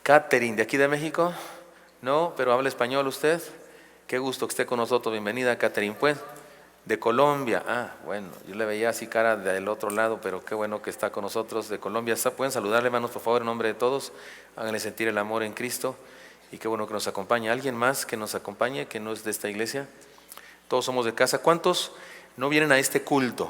Catherine, ¿de aquí de México? No, pero habla español usted. Qué gusto que esté con nosotros. Bienvenida, Catherine. Pues, de Colombia. Bueno, yo le veía así cara del otro lado, pero qué bueno que está con nosotros de Colombia. ¿Pueden saludarle, hermanos, por favor, en nombre de todos? Háganle sentir el amor en Cristo. Y qué bueno que nos acompañe. ¿Alguien más que nos acompañe, que no es de esta iglesia? Todos somos de casa. ¿Cuántos no vienen a este culto,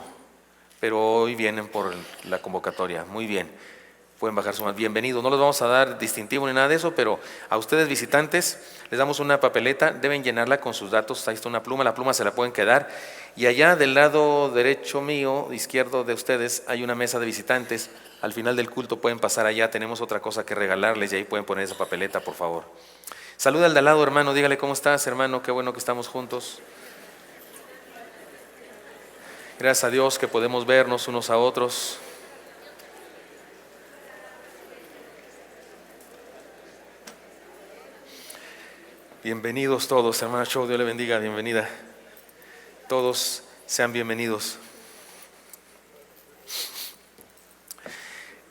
pero hoy vienen por la convocatoria? Muy bien. Pueden bajar su mano. Bienvenidos. No les vamos a dar distintivo ni nada de eso, pero a ustedes visitantes les damos una papeleta, deben llenarla con sus datos. Ahí está una pluma, la pluma se la pueden quedar. Y allá del lado derecho mío, izquierdo de ustedes, hay una mesa de visitantes. Al final del culto pueden pasar allá, tenemos otra cosa que regalarles y ahí pueden poner esa papeleta, por favor. Saluda al de al lado, hermano, dígale: ¿cómo estás, hermano? Qué bueno que estamos juntos. Gracias a Dios que podemos vernos unos a otros. Bienvenidos todos, hermana Show, Dios le bendiga, bienvenida. Todos sean bienvenidos.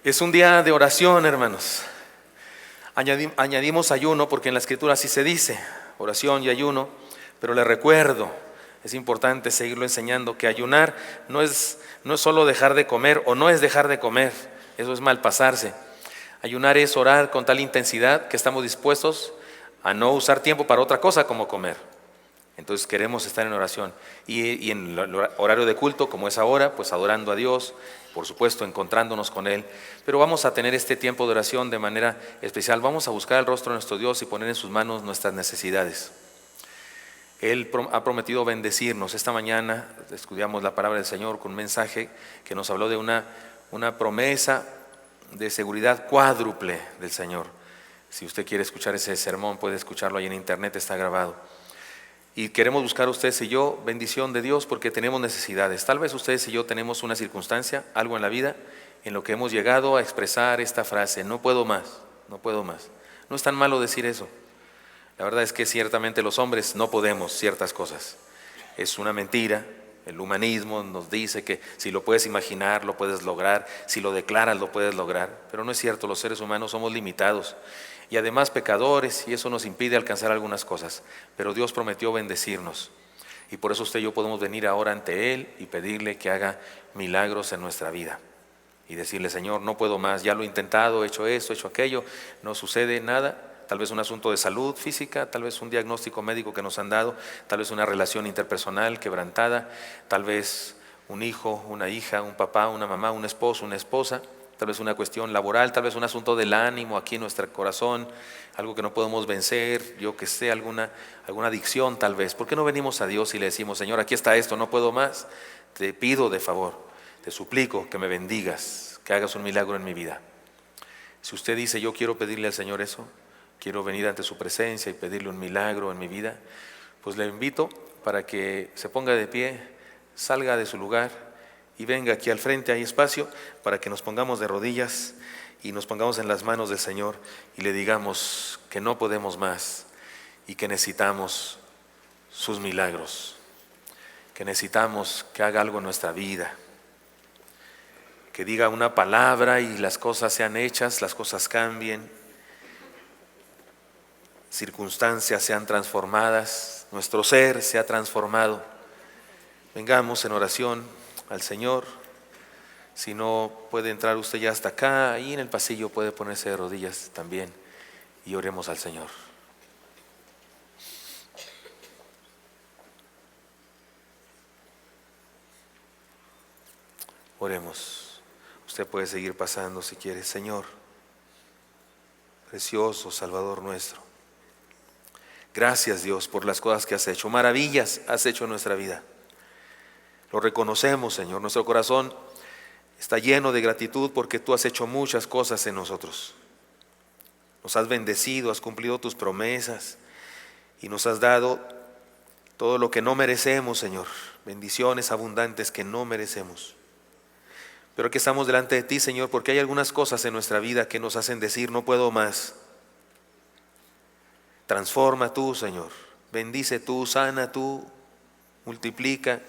Es un día de oración, hermanos. Añadimos ayuno porque en la Escritura así se dice, oración y ayuno, pero les recuerdo, es importante seguirlo enseñando, que ayunar no es solo dejar de comer, o no es dejar de comer, eso es malpasarse. Ayunar es orar con tal intensidad que estamos dispuestos a no usar tiempo para otra cosa como comer. Entonces queremos estar en oración y en el horario de culto, como es ahora, pues adorando a Dios, por supuesto encontrándonos con Él. Pero vamos a tener este tiempo de oración de manera especial. Vamos a buscar el rostro de nuestro Dios y poner en sus manos nuestras necesidades. Él ha prometido bendecirnos. Esta mañana estudiamos la palabra del Señor con un mensaje que nos habló de una promesa de seguridad cuádruple del Señor. Si usted quiere escuchar ese sermón, puede escucharlo ahí en internet, está grabado. Y queremos buscar ustedes y yo bendición de Dios porque tenemos necesidades. Tal vez ustedes y yo tenemos una circunstancia, algo en la vida, en lo que hemos llegado a expresar esta frase: no puedo más, no puedo más. No es tan malo decir eso. La verdad es que ciertamente los hombres no podemos ciertas cosas. Es una mentira. El humanismo nos dice que si lo puedes imaginar, lo puedes lograr. Si lo declaras, lo puedes lograr. Pero no es cierto, los seres humanos somos limitados. Y además pecadores, y eso nos impide alcanzar algunas cosas. Pero Dios prometió bendecirnos. Y por eso usted y yo podemos venir ahora ante Él y pedirle que haga milagros en nuestra vida. Y decirle: Señor, no puedo más, ya lo he intentado, he hecho esto, he hecho aquello, no sucede nada. Tal vez un asunto de salud física, tal vez un diagnóstico médico que nos han dado, tal vez una relación interpersonal quebrantada, tal vez un hijo, una hija, un papá, una mamá, un esposo, una esposa, tal vez una cuestión laboral, tal vez un asunto del ánimo aquí en nuestro corazón, algo que no podemos vencer, yo que sé, alguna adicción tal vez. ¿Por qué no venimos a Dios y le decimos: Señor, aquí está esto, no puedo más, te pido de favor, te suplico que me bendigas, que hagas un milagro en mi vida? Si usted dice: yo quiero pedirle al Señor eso, quiero venir ante su presencia y pedirle un milagro en mi vida, pues le invito para que se ponga de pie, salga de su lugar y venga aquí al frente. Hay espacio para que nos pongamos de rodillas y nos pongamos en las manos del Señor y le digamos que no podemos más y que necesitamos sus milagros, que necesitamos que haga algo en nuestra vida, que diga una palabra y las cosas sean hechas, las cosas cambien, circunstancias sean transformadas, nuestro ser sea transformado. Vengamos en oración al Señor. Si no puede entrar usted ya hasta acá, ahí en el pasillo puede ponerse de rodillas también y oremos al Señor. Oremos. Usted puede seguir pasando si quiere. Señor, precioso Salvador nuestro, gracias, Dios, por las cosas que has hecho. Maravillas has hecho en nuestra vida. Lo reconocemos, Señor. Nuestro corazón está lleno de gratitud porque tú has hecho muchas cosas en nosotros. Nos has bendecido, has cumplido tus promesas y nos has dado todo lo que no merecemos, Señor. Bendiciones abundantes que no merecemos. Pero aquí estamos delante de ti, Señor, porque hay algunas cosas en nuestra vida que nos hacen decir: no puedo más. Transforma tú, Señor. Bendice tú, sana tú, multiplica.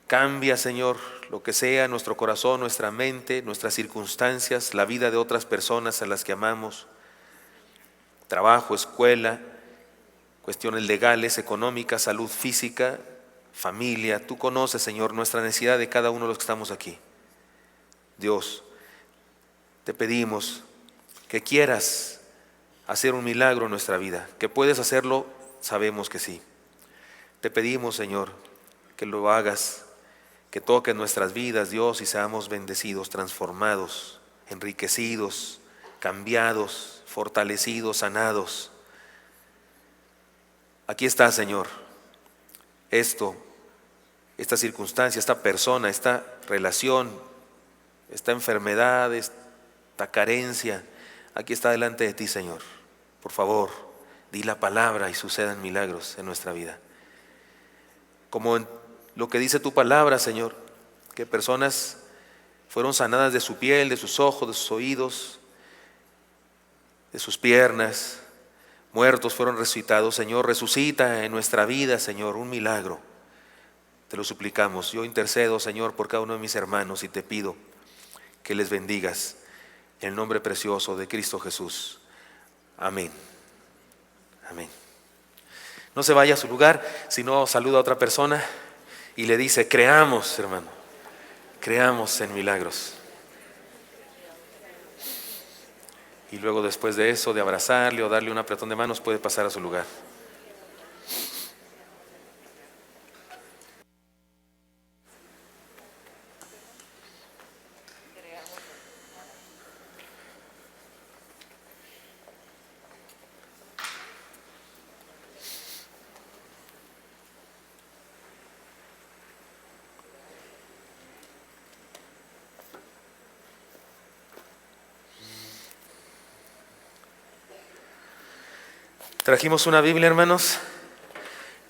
Cambia, Señor, lo que sea, nuestro corazón, nuestra mente, nuestras circunstancias, la vida de otras personas a las que amamos, trabajo, escuela, cuestiones legales, económicas, salud física, familia. Tú conoces, Señor, nuestra necesidad de cada uno de los que estamos aquí. Dios, te pedimos que quieras hacer un milagro en nuestra vida, que puedes hacerlo, sabemos que sí. Te pedimos, Señor, que lo hagas, que toques nuestras vidas, Dios, y seamos bendecidos, transformados, enriquecidos, cambiados, fortalecidos, sanados. Aquí está, Señor, esta circunstancia, esta persona, esta relación, esta enfermedad, esta carencia, aquí está delante de ti, Señor. Por favor, di la palabra y sucedan milagros en nuestra vida. Como en lo que dice tu palabra, Señor, que personas fueron sanadas de su piel, de sus ojos, de sus oídos, de sus piernas, muertos fueron resucitados. Señor, resucita en nuestra vida, Señor, un milagro. Te lo suplicamos. Yo intercedo, Señor, por cada uno de mis hermanos y te pido que les bendigas en el nombre precioso de Cristo Jesús. Amén. Amén. No se vaya a su lugar, sino saluda a otra persona y le dice: creamos, hermano, creamos en milagros. Y luego, después de eso, de abrazarle o darle un apretón de manos, puede pasar a su lugar. Trajimos una Biblia, hermanos.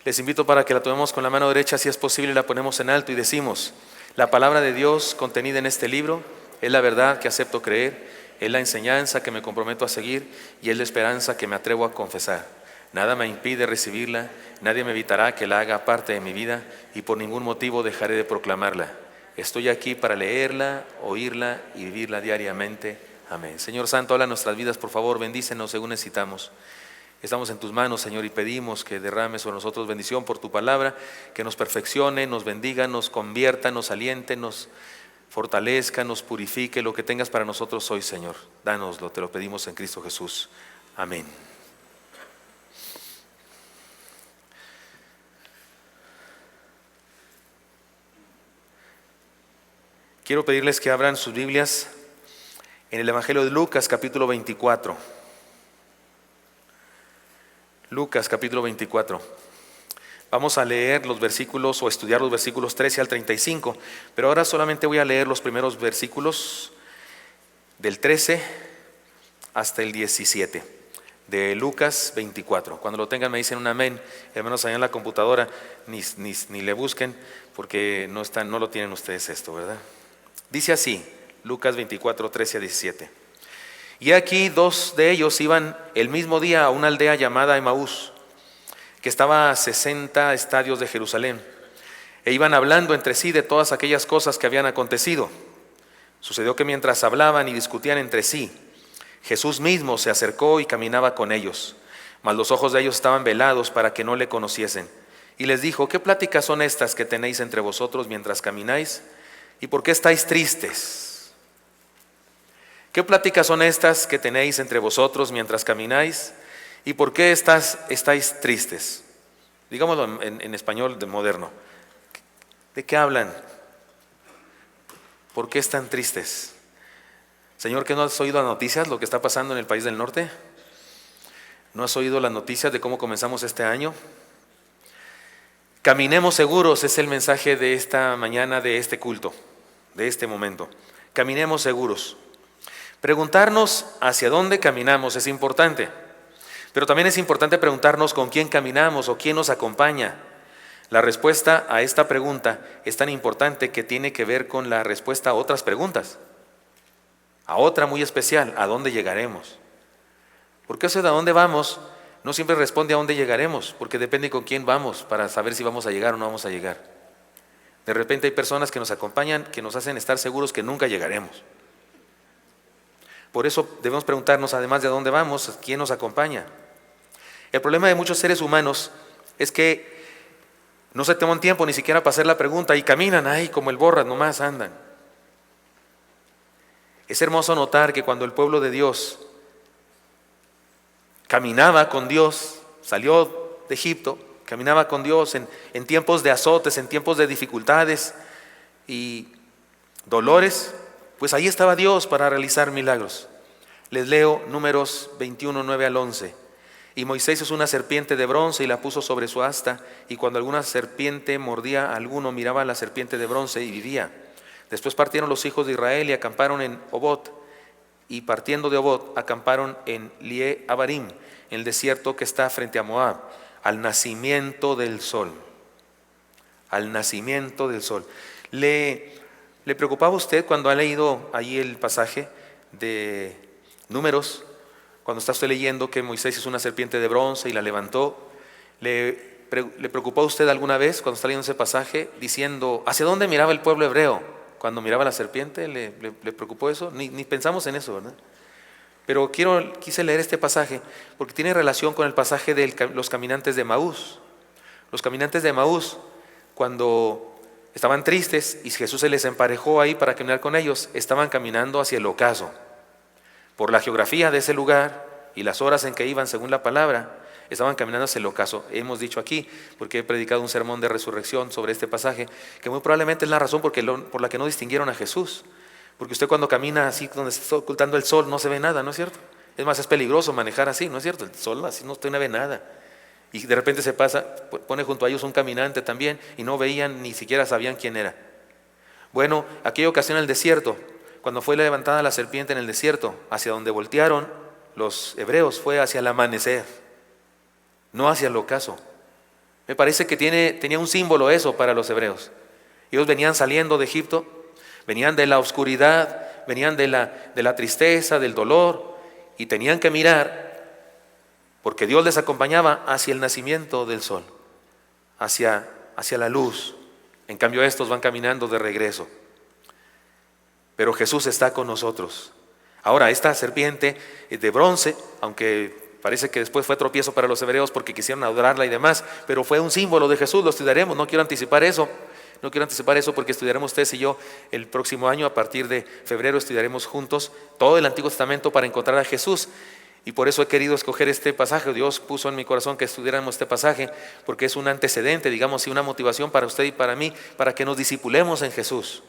Les invito para que la tomemos con la mano derecha, si es posible, la ponemos en alto y decimos: la palabra de Dios contenida en este libro es la verdad que acepto creer, es la enseñanza que me comprometo a seguir y es la esperanza que me atrevo a confesar. Nada me impide recibirla, nadie me evitará que la haga parte de mi vida y por ningún motivo dejaré de proclamarla. Estoy aquí para leerla, oírla y vivirla diariamente. Amén. Señor Santo, habla nuestras vidas, por favor, bendícenos según necesitamos. Estamos en tus manos, Señor, y pedimos que derrames sobre nosotros bendición por tu palabra, que nos perfeccione, nos bendiga, nos convierta, nos aliente, nos fortalezca, nos purifique. Lo que tengas para nosotros hoy, Señor, dánoslo, te lo pedimos en Cristo Jesús. Amén. Quiero pedirles que abran sus Biblias en el Evangelio de Lucas, capítulo 24. Lucas capítulo 24. Vamos a leer los versículos o estudiar los versículos 13 al 35, pero ahora solamente voy a leer los primeros versículos del 13 hasta el 17 de Lucas 24. Cuando lo tengan me dicen un amén. Hermanos, allá en la computadora ni le busquen porque no lo tienen ustedes esto, ¿verdad? Dice así, Lucas 24, 13 a 17. Y aquí dos de ellos iban el mismo día a una aldea llamada Emaús, que estaba a 60 estadios de Jerusalén, e iban hablando entre sí de todas aquellas cosas que habían acontecido. Sucedió que mientras hablaban y discutían entre sí, Jesús mismo se acercó y caminaba con ellos, mas los ojos de ellos estaban velados para que no le conociesen. Y les dijo: ¿qué pláticas son estas que tenéis entre vosotros mientras camináis? ¿Y por qué estáis tristes? ¿Qué pláticas son estas que tenéis entre vosotros mientras camináis? ¿Y por qué estáis tristes? Digámoslo en español de moderno. ¿De qué hablan? ¿Por qué están tristes? Señor, ¿qué no has oído las noticias, lo que está pasando en el país del norte? ¿No has oído las noticias de cómo comenzamos este año? Caminemos seguros es el mensaje de esta mañana, de este culto, de este momento. Caminemos seguros. Preguntarnos hacia dónde caminamos es importante, pero también es importante preguntarnos con quién caminamos o quién nos acompaña. La respuesta a esta pregunta es tan importante que tiene que ver con la respuesta a otras preguntas, a otra muy especial: ¿a dónde llegaremos? Porque eso de a dónde vamos no siempre responde a dónde llegaremos, porque depende con quién vamos para saber si vamos a llegar o no vamos a llegar. De repente hay personas que nos acompañan, que nos hacen estar seguros que nunca llegaremos. Por eso debemos preguntarnos, además de a dónde vamos, ¿quién nos acompaña? El problema de muchos seres humanos es que no se toman tiempo ni siquiera para hacer la pregunta y caminan ahí como el borras, nomás andan. Es hermoso notar que cuando el pueblo de Dios caminaba con Dios, salió de Egipto, caminaba con Dios en tiempos de azotes, en tiempos de dificultades y dolores, pues ahí estaba Dios para realizar milagros. Les leo Números 21, 9 al 11. Y Moisés hizo una serpiente de bronce y la puso sobre su asta, y cuando alguna serpiente mordía a alguno, miraba a la serpiente de bronce y vivía. Después partieron los hijos de Israel y acamparon en Obot, y partiendo de Obot acamparon en Lie Abarim, en el desierto que está frente a Moab, al nacimiento del sol. Al nacimiento del sol. ¿Le preocupaba a usted cuando ha leído ahí el pasaje de Números? Cuando está usted leyendo que Moisés hizo una serpiente de bronce y la levantó, ¿le preocupó a usted alguna vez cuando está leyendo ese pasaje diciendo, ¿hacia dónde miraba el pueblo hebreo cuando miraba la serpiente? ¿Le preocupó eso? Ni pensamos en eso, ¿verdad? Pero quise leer este pasaje porque tiene relación con el pasaje de los caminantes de Emaús. Los caminantes de Emaús, cuando estaban tristes y Jesús se les emparejó ahí para caminar con ellos, estaban caminando hacia el ocaso. Por la geografía de ese lugar y las horas en que iban según la palabra, estaban caminando hacia el ocaso. Hemos dicho aquí, porque he predicado un sermón de resurrección sobre este pasaje, que muy probablemente es la razón por la que no distinguieron a Jesús. Porque usted cuando camina así, donde se está ocultando el sol, no se ve nada, ¿no es cierto? Es más, es peligroso manejar así, ¿no es cierto? El sol así no ve nada. Y de repente se pasa, pone junto a ellos un caminante también, y no veían, ni siquiera sabían quién era. Bueno, aquella ocasión en el desierto, cuando fue levantada la serpiente en el desierto, hacia donde voltearon los hebreos fue hacia el amanecer, no hacia el ocaso. Me parece que tenía un símbolo eso para los hebreos. Ellos venían saliendo de Egipto, venían de la oscuridad, venían de la tristeza, del dolor, y tenían que mirar, porque Dios les acompañaba hacia el nacimiento del sol, hacia la luz. En cambio estos van caminando de regreso. Pero Jesús está con nosotros. Ahora, esta serpiente de bronce, aunque parece que después fue tropiezo para los hebreos porque quisieron adorarla y demás, pero fue un símbolo de Jesús, lo estudiaremos, no quiero anticipar eso porque estudiaremos ustedes y yo el próximo año, a partir de febrero estudiaremos juntos todo el Antiguo Testamento para encontrar a Jesús. Y por eso he querido escoger este pasaje. Dios puso en mi corazón que estudiáramos este pasaje porque es un antecedente, digamos, y una motivación para usted y para mí, para que nos discipulemos en Jesús.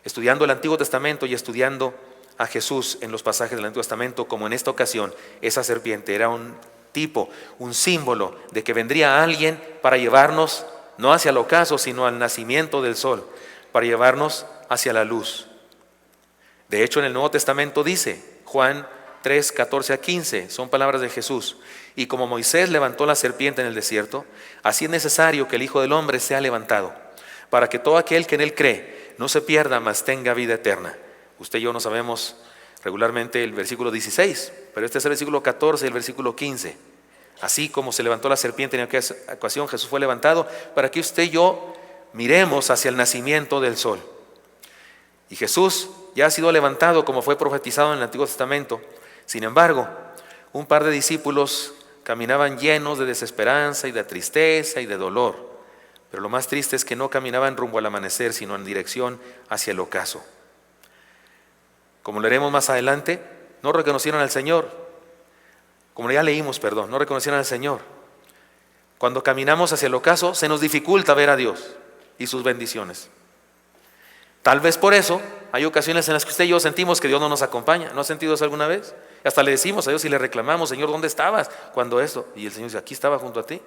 Estudiando el Antiguo Testamento y estudiando a Jesús en los pasajes del Antiguo Testamento, como en esta ocasión, esa serpiente era un tipo, un símbolo de que vendría alguien para llevarnos no hacia el ocaso, sino al nacimiento del sol, para llevarnos hacia la luz. De hecho, en el Nuevo Testamento dice, Juan 3, 14 a 15, son palabras de Jesús. Y como Moisés levantó la serpiente en el desierto, así es necesario que el Hijo del Hombre sea levantado, para que todo aquel que en él cree no se pierda, mas tenga vida eterna. Usted y yo no sabemos regularmente el versículo 16, pero este es el versículo 14 y el versículo 15. Así como se levantó la serpiente en aquella ocasión, Jesús fue levantado para que usted y yo miremos hacia el nacimiento del sol. Y Jesús ya ha sido levantado como fue profetizado en el Antiguo Testamento. Sin embargo, un par de discípulos caminaban llenos de desesperanza y de tristeza y de dolor. Pero lo más triste es que no caminaban rumbo al amanecer, sino en dirección hacia el ocaso. Como leeremos más adelante, no reconocieron al Señor. Como ya leímos, no reconocieron al Señor. Cuando caminamos hacia el ocaso, se nos dificulta ver a Dios y sus bendiciones. Tal vez por eso hay ocasiones en las que usted y yo sentimos que Dios no nos acompaña. ¿No ha sentido eso alguna vez? Hasta le decimos a Dios y le reclamamos, Señor, ¿dónde estabas cuando esto? Y el Señor dice, aquí estaba junto a ti.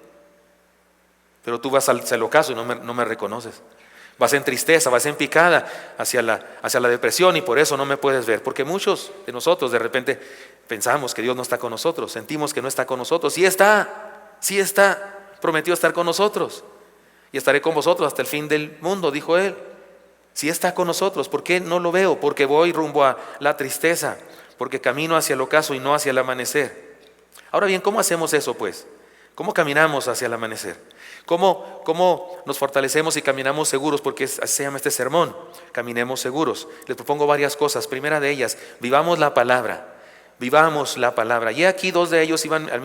Pero tú vas hacia el ocaso y no me reconoces. Vas en tristeza, vas en picada hacia la depresión y por eso no me puedes ver. Porque muchos de nosotros de repente pensamos que Dios no está con nosotros, sentimos que no está con nosotros. Sí está, prometió estar con nosotros. Y estaré con vosotros hasta el fin del mundo, dijo Él. Sí está con nosotros. ¿Por qué no lo veo? Porque voy rumbo a la tristeza, porque camino hacia el ocaso y no hacia el amanecer. Ahora bien, ¿cómo hacemos eso pues? ¿Cómo caminamos hacia el amanecer? ¿Cómo nos fortalecemos y caminamos seguros? Porque así se llama este sermón, caminemos seguros. Les propongo varias cosas. Primera de ellas, vivamos la palabra. Vivamos la palabra. Y aquí dos de ellos iban el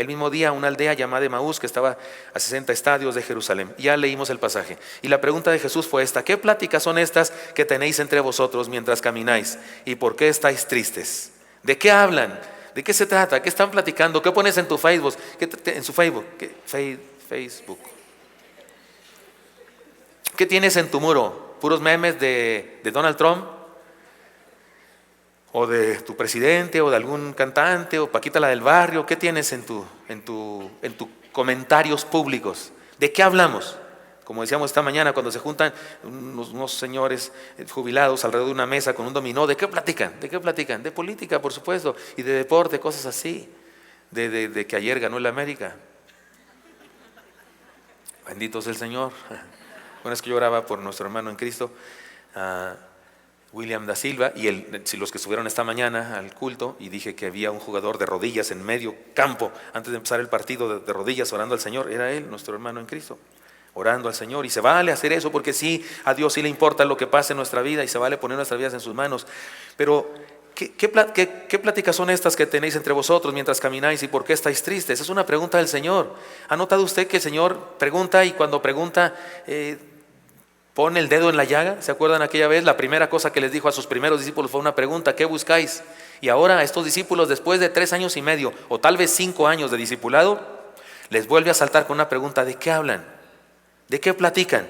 mismo día a una aldea llamada Emaús, que estaba a 60 estadios de Jerusalén. Ya leímos el pasaje. Y la pregunta de Jesús fue esta: ¿qué pláticas son estas que tenéis entre vosotros mientras camináis? ¿Y por qué estáis tristes? ¿De qué hablan? ¿De qué se trata? ¿Qué están platicando? ¿Qué pones en tu Facebook? En su Facebook. Facebook. ¿Qué tienes en tu muro? ¿Puros memes de Donald Trump? ¿O de tu presidente? ¿O de algún cantante? ¿O Paquita la del barrio? ¿Qué tienes en tus comentarios públicos? ¿De qué hablamos? Como decíamos esta mañana, cuando se juntan unos señores jubilados alrededor de una mesa con un dominó, ¿de qué platican? ¿De qué platican? De política, por supuesto, y de deporte, cosas así. De que ayer ganó el América. Bendito sea el Señor. Bueno, es que yo oraba por nuestro hermano en Cristo, William da Silva, y los que estuvieron esta mañana al culto, y dije que había un jugador de rodillas en medio campo, antes de empezar el partido, de rodillas orando al Señor. Era él, nuestro hermano en Cristo, orando al Señor. Y se vale hacer eso, porque sí, a Dios sí le importa lo que pase en nuestra vida, y se vale poner nuestras vidas en sus manos. Pero ¿qué pláticas son estas que tenéis entre vosotros mientras camináis, y por qué estáis tristes? Es una pregunta del Señor. ¿Ha notado usted que el Señor pregunta, y cuando pregunta pone el dedo en la llaga? ¿Se acuerdan aquella vez? La primera cosa que les dijo a sus primeros discípulos fue una pregunta: ¿qué buscáis? Y ahora a estos discípulos, después de 3 años y medio, o tal vez 5 años de discipulado, les vuelve a saltar con una pregunta: ¿de qué hablan? ¿De qué platican?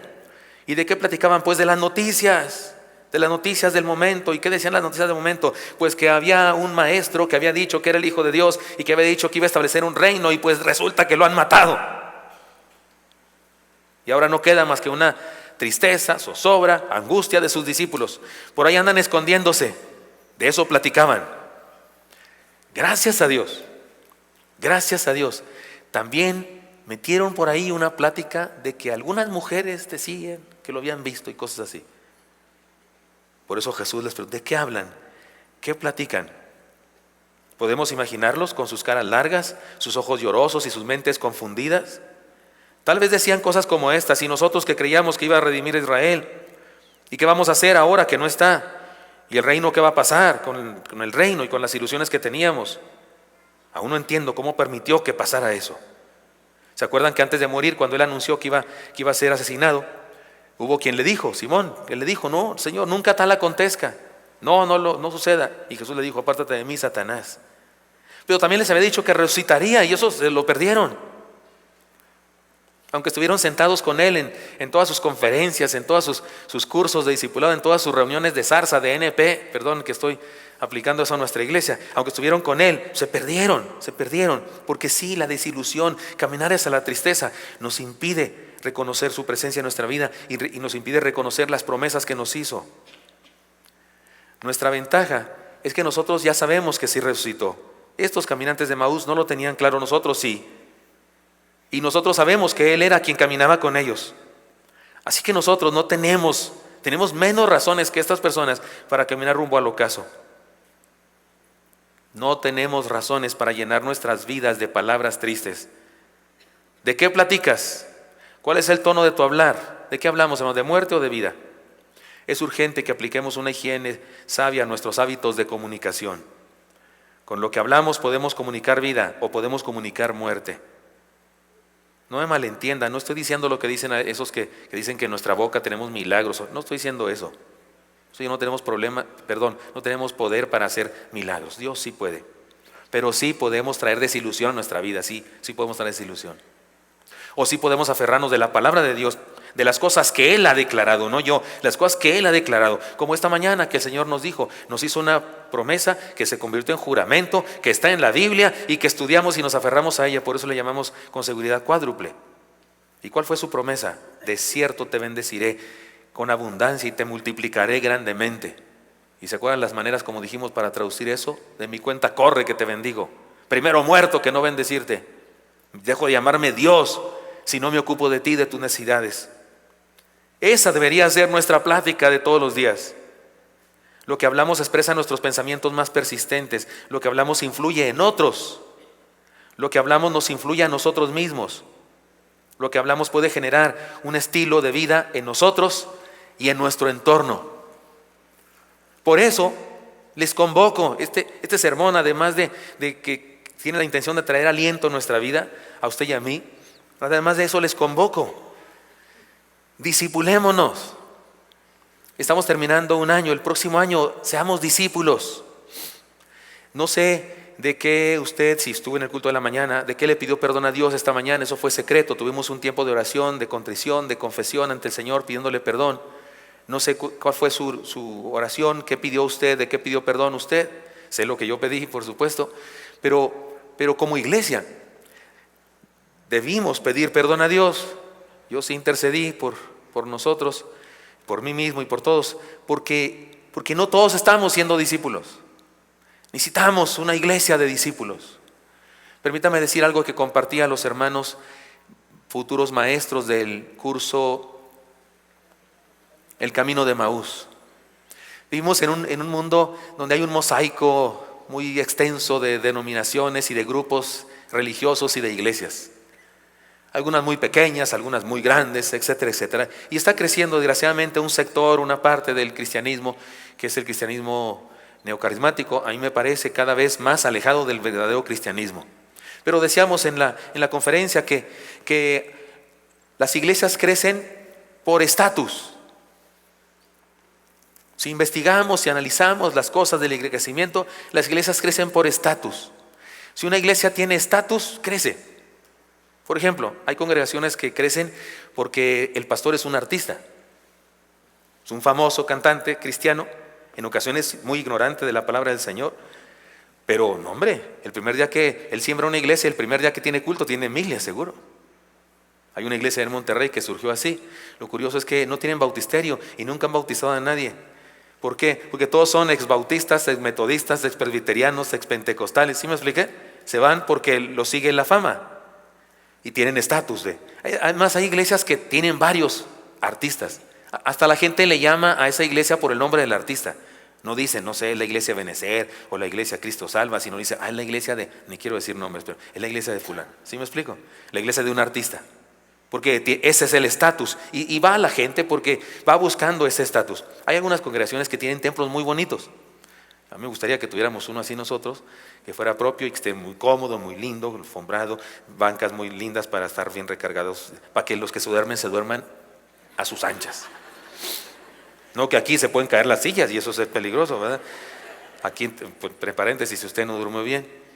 ¿Y de qué platicaban? Pues de las noticias del momento. ¿Y qué decían las noticias del momento? Pues que había un maestro que había dicho que era el Hijo de Dios, y que había dicho que iba a establecer un reino, y pues resulta que lo han matado. Y ahora no queda más que una tristeza, zozobra, angustia de sus discípulos. Por ahí andan escondiéndose. De eso platicaban. Gracias a Dios. Gracias a Dios. También metieron por ahí una plática de que algunas mujeres decían que lo habían visto y cosas así. Por eso Jesús les preguntó: ¿de qué hablan? ¿Qué platican? ¿Podemos imaginarlos con sus caras largas, sus ojos llorosos y sus mentes confundidas? Tal vez decían cosas como estas: y nosotros que creíamos que iba a redimir a Israel, ¿y qué vamos a hacer ahora que no está? ¿Y el reino qué va a pasar con el reino y con las ilusiones que teníamos? Aún no entiendo cómo permitió que pasara eso. ¿Se acuerdan que antes de morir, cuando él anunció que iba a ser asesinado, hubo quien le dijo, Simón, él le dijo: no, Señor, nunca tal acontezca, no suceda? Y Jesús le dijo: apártate de mí, Satanás. Pero también les había dicho que resucitaría, y eso se lo perdieron. Aunque estuvieron sentados con él en todas sus conferencias, en todos sus cursos de discipulado, en todas sus reuniones de zarza, de NP, perdón que estoy aplicando eso a nuestra iglesia, aunque estuvieron con él, se perdieron, porque sí, la desilusión, caminar hacia la tristeza, nos impide reconocer su presencia en nuestra vida, y nos impide reconocer las promesas que nos hizo. Nuestra ventaja es que nosotros ya sabemos que sí resucitó. Estos caminantes de Emaús no lo tenían claro, nosotros sí. Y nosotros sabemos que Él era quien caminaba con ellos. Así que nosotros tenemos menos razones que estas personas para caminar rumbo al ocaso. No tenemos razones para llenar nuestras vidas de palabras tristes. ¿De qué platicas? ¿Cuál es el tono de tu hablar? ¿De qué hablamos, hermano? ¿De muerte o de vida? Es urgente que apliquemos una higiene sabia a nuestros hábitos de comunicación. Con lo que hablamos podemos comunicar vida o podemos comunicar muerte. No me malentiendan, no estoy diciendo lo que dicen esos que dicen que en nuestra boca tenemos milagros. No estoy diciendo eso. No tenemos no tenemos poder para hacer milagros. Dios sí puede. Pero sí podemos traer desilusión a nuestra vida, sí podemos traer desilusión. O sí podemos aferrarnos de la palabra de Dios, de las cosas que Él ha declarado, no yo, las cosas que Él ha declarado. Como esta mañana que el Señor nos hizo una promesa que se convirtió en juramento, que está en la Biblia y que estudiamos y nos aferramos a ella. Por eso le llamamos con seguridad cuádruple. ¿Y cuál fue su promesa? De cierto te bendeciré con abundancia y te multiplicaré grandemente. ¿Y se acuerdan las maneras como dijimos para traducir eso? De mi cuenta corre que te bendigo. Primero muerto que no bendecirte. Dejo de llamarme Dios si no me ocupo de ti, de tus necesidades. Esa debería ser nuestra plática de todos los días. Lo que hablamos expresa nuestros pensamientos más persistentes. Lo que hablamos influye en otros. Lo que hablamos nos influye a nosotros mismos. Lo que hablamos puede generar un estilo de vida en nosotros y en nuestro entorno. Por eso les convoco, este sermón, además de que tiene la intención de traer aliento a nuestra vida, a usted y a mí, además de eso les convoco, discipulémonos. Estamos terminando un año, el próximo año seamos discípulos. No sé de qué usted, si estuvo en el culto de la mañana, de qué le pidió perdón a Dios esta mañana. Eso fue secreto. Tuvimos un tiempo de oración, de contrición, de confesión ante el Señor, pidiéndole perdón. No sé cuál fue su oración, qué pidió usted, de qué pidió perdón usted. Sé lo que yo pedí, por supuesto, pero como iglesia debimos pedir perdón a Dios. Yo sí intercedí por nosotros, por mí mismo y por todos, porque no todos estamos siendo discípulos. Necesitamos una iglesia de discípulos. Permítame decir algo que compartí a los hermanos futuros maestros del curso El Camino de Emaús. Vivimos en un mundo donde hay un mosaico muy extenso de denominaciones y de grupos religiosos y de iglesias. Algunas muy pequeñas, algunas muy grandes, etcétera, etcétera. Y está creciendo desgraciadamente un sector, una parte del cristianismo, que es el cristianismo neocarismático, a mí me parece cada vez más alejado del verdadero cristianismo. Pero decíamos en la conferencia que las iglesias crecen por estatus. Si investigamos y analizamos las cosas del crecimiento, las iglesias crecen por estatus. Si una iglesia tiene estatus, crece. Por ejemplo, hay congregaciones que crecen porque el pastor es un artista. Es un famoso cantante cristiano, en ocasiones muy ignorante de la palabra del Señor. Pero no, hombre, el primer día que él siembra una iglesia, el primer día que tiene culto, tiene miles seguro. Hay una iglesia en Monterrey que surgió así. Lo curioso es que no tienen bautisterio y nunca han bautizado a nadie. ¿Por qué? Porque todos son exbautistas, exmetodistas, expresbiterianos, expentecostales. ¿Sí me expliqué? Se van porque los sigue la fama y tienen estatus de. Además hay iglesias que tienen varios artistas. Hasta la gente le llama a esa iglesia por el nombre del artista. No dicen, no sé, la iglesia Benecer o la iglesia Cristo Salva, sino dice, es la iglesia de, ni quiero decir nombres, pero es la iglesia de fulano. ¿Sí me explico? La iglesia de un artista. Porque ese es el estatus. Y va la gente porque va buscando ese estatus. Hay algunas congregaciones que tienen templos muy bonitos. A mí me gustaría que tuviéramos uno así nosotros, que fuera propio y que esté muy cómodo, muy lindo, alfombrado, bancas muy lindas para estar bien recargados, para que los que se duerman a sus anchas. No que aquí se pueden caer las sillas y eso es peligroso, ¿verdad? Aquí, entre paréntesis, si usted no duerme bien.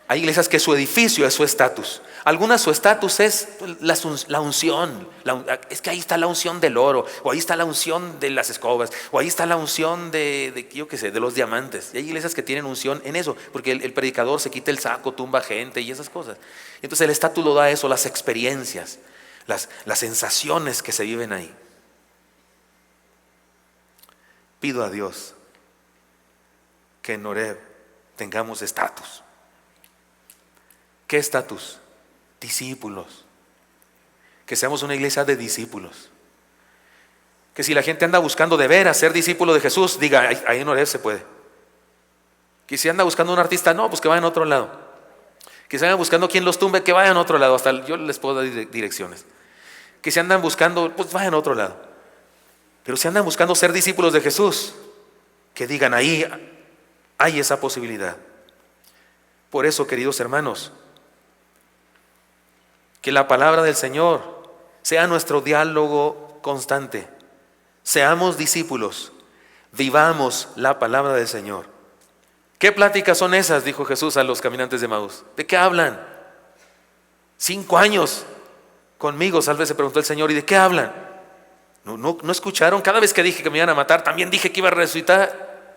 Hay iglesias que su edificio es su estatus. Algunas su estatus es la unción. Es que ahí está la unción del oro, o ahí está la unción de las escobas, o ahí está la unción de yo qué sé, de los diamantes. Y hay iglesias que tienen unción en eso, porque el predicador se quita el saco, tumba gente y esas cosas. Entonces el estatus lo da eso, las experiencias, las sensaciones que se viven ahí. Pido a Dios que en Oreb tengamos estatus. ¿Qué estatus? Discípulos. Que seamos una iglesia de discípulos. Que si la gente anda buscando de veras ser discípulo de Jesús, diga, ahí en Oreb se puede. Que si anda buscando un artista, no, pues que vayan a otro lado. Que si andan buscando quien los tumbe, que vayan a otro lado. Hasta yo les puedo dar direcciones. Que si andan buscando, pues vayan a otro lado. Pero si andan buscando ser discípulos de Jesús, que digan, ahí hay esa posibilidad. Por eso, queridos hermanos, que la palabra del Señor sea nuestro diálogo constante. Seamos discípulos, vivamos la palabra del Señor. ¿Qué pláticas son esas?, dijo Jesús a los caminantes de Emaús. ¿De qué hablan? 5 años conmigo, tal vez se preguntó el Señor, ¿y de qué hablan? No escucharon. Cada vez que dije que me iban a matar, también dije que iba a resucitar.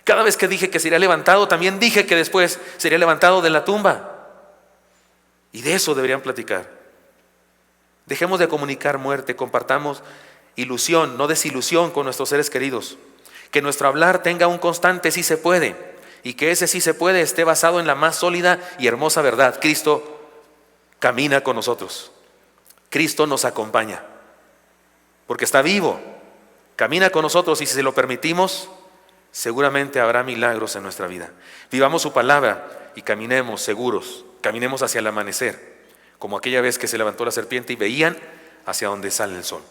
Cada vez que dije que sería levantado, también dije que después sería levantado de la tumba. Y de eso deberían platicar. Dejemos de comunicar muerte, compartamos ilusión, no desilusión con nuestros seres queridos. Que nuestro hablar tenga un constante sí se puede, y que ese sí se puede esté basado en la más sólida y hermosa verdad. Cristo camina con nosotros. Cristo nos acompaña, porque está vivo, camina con nosotros, y si se lo permitimos, seguramente habrá milagros en nuestra vida. Vivamos su palabra y caminemos seguros caminemos hacia el amanecer, como aquella vez que se levantó la serpiente y veían hacia donde sale el sol.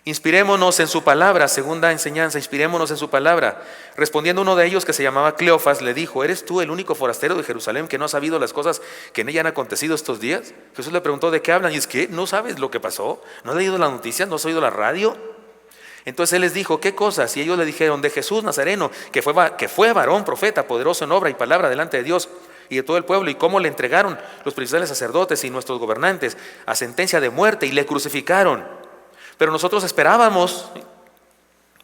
Inspirémonos en su palabra, segunda enseñanza, inspirémonos en su palabra. Respondiendo uno de ellos, que se llamaba Cleofas, le dijo: ¿eres tú el único forastero de Jerusalén que no ha sabido las cosas que en ella han acontecido estos días? Jesús le preguntó: ¿de qué hablan? Y es que ¿no sabes lo que pasó? ¿No has leído las noticias? ¿No has oído la radio? Entonces él les dijo: ¿qué cosas? Y ellos le dijeron: de Jesús Nazareno, que fue varón, profeta, poderoso en obra y palabra delante de Dios y de todo el pueblo, y cómo le entregaron los principales sacerdotes y nuestros gobernantes a sentencia de muerte y le crucificaron. Pero nosotros esperábamos,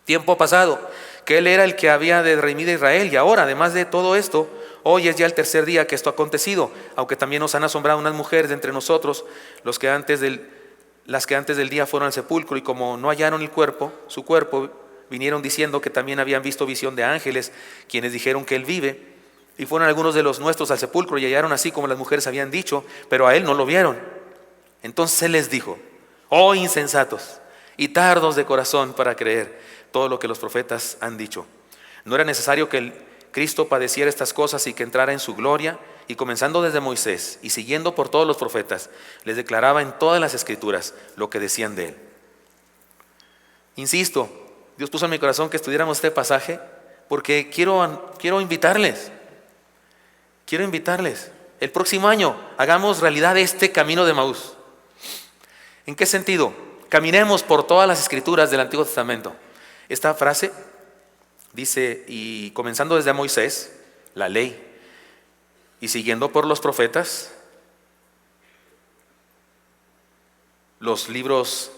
tiempo pasado, que Él era el que había de redimir a Israel. Y ahora, además de todo esto, hoy es ya el tercer día que esto ha acontecido. Aunque también nos han asombrado unas mujeres de entre nosotros, las que antes del día fueron al sepulcro, y como no hallaron su cuerpo, vinieron diciendo que también habían visto visión de ángeles, quienes dijeron que Él vive. Y fueron algunos de los nuestros al sepulcro y hallaron así como las mujeres habían dicho, pero a Él no lo vieron. Entonces Él les dijo: oh insensatos y tardos de corazón para creer todo lo que los profetas han dicho. ¿No era necesario que el Cristo padeciera estas cosas y que entrara en su gloria? Y comenzando desde Moisés y siguiendo por todos los profetas, les declaraba en todas las escrituras lo que decían de Él. Insisto, Dios puso en mi corazón que estudiáramos este pasaje porque quiero invitarles. El próximo año hagamos realidad este camino de Emaús. ¿En qué sentido? Caminemos por todas las escrituras del Antiguo Testamento. Esta frase dice: y comenzando desde Moisés, la ley, y siguiendo por los profetas, los libros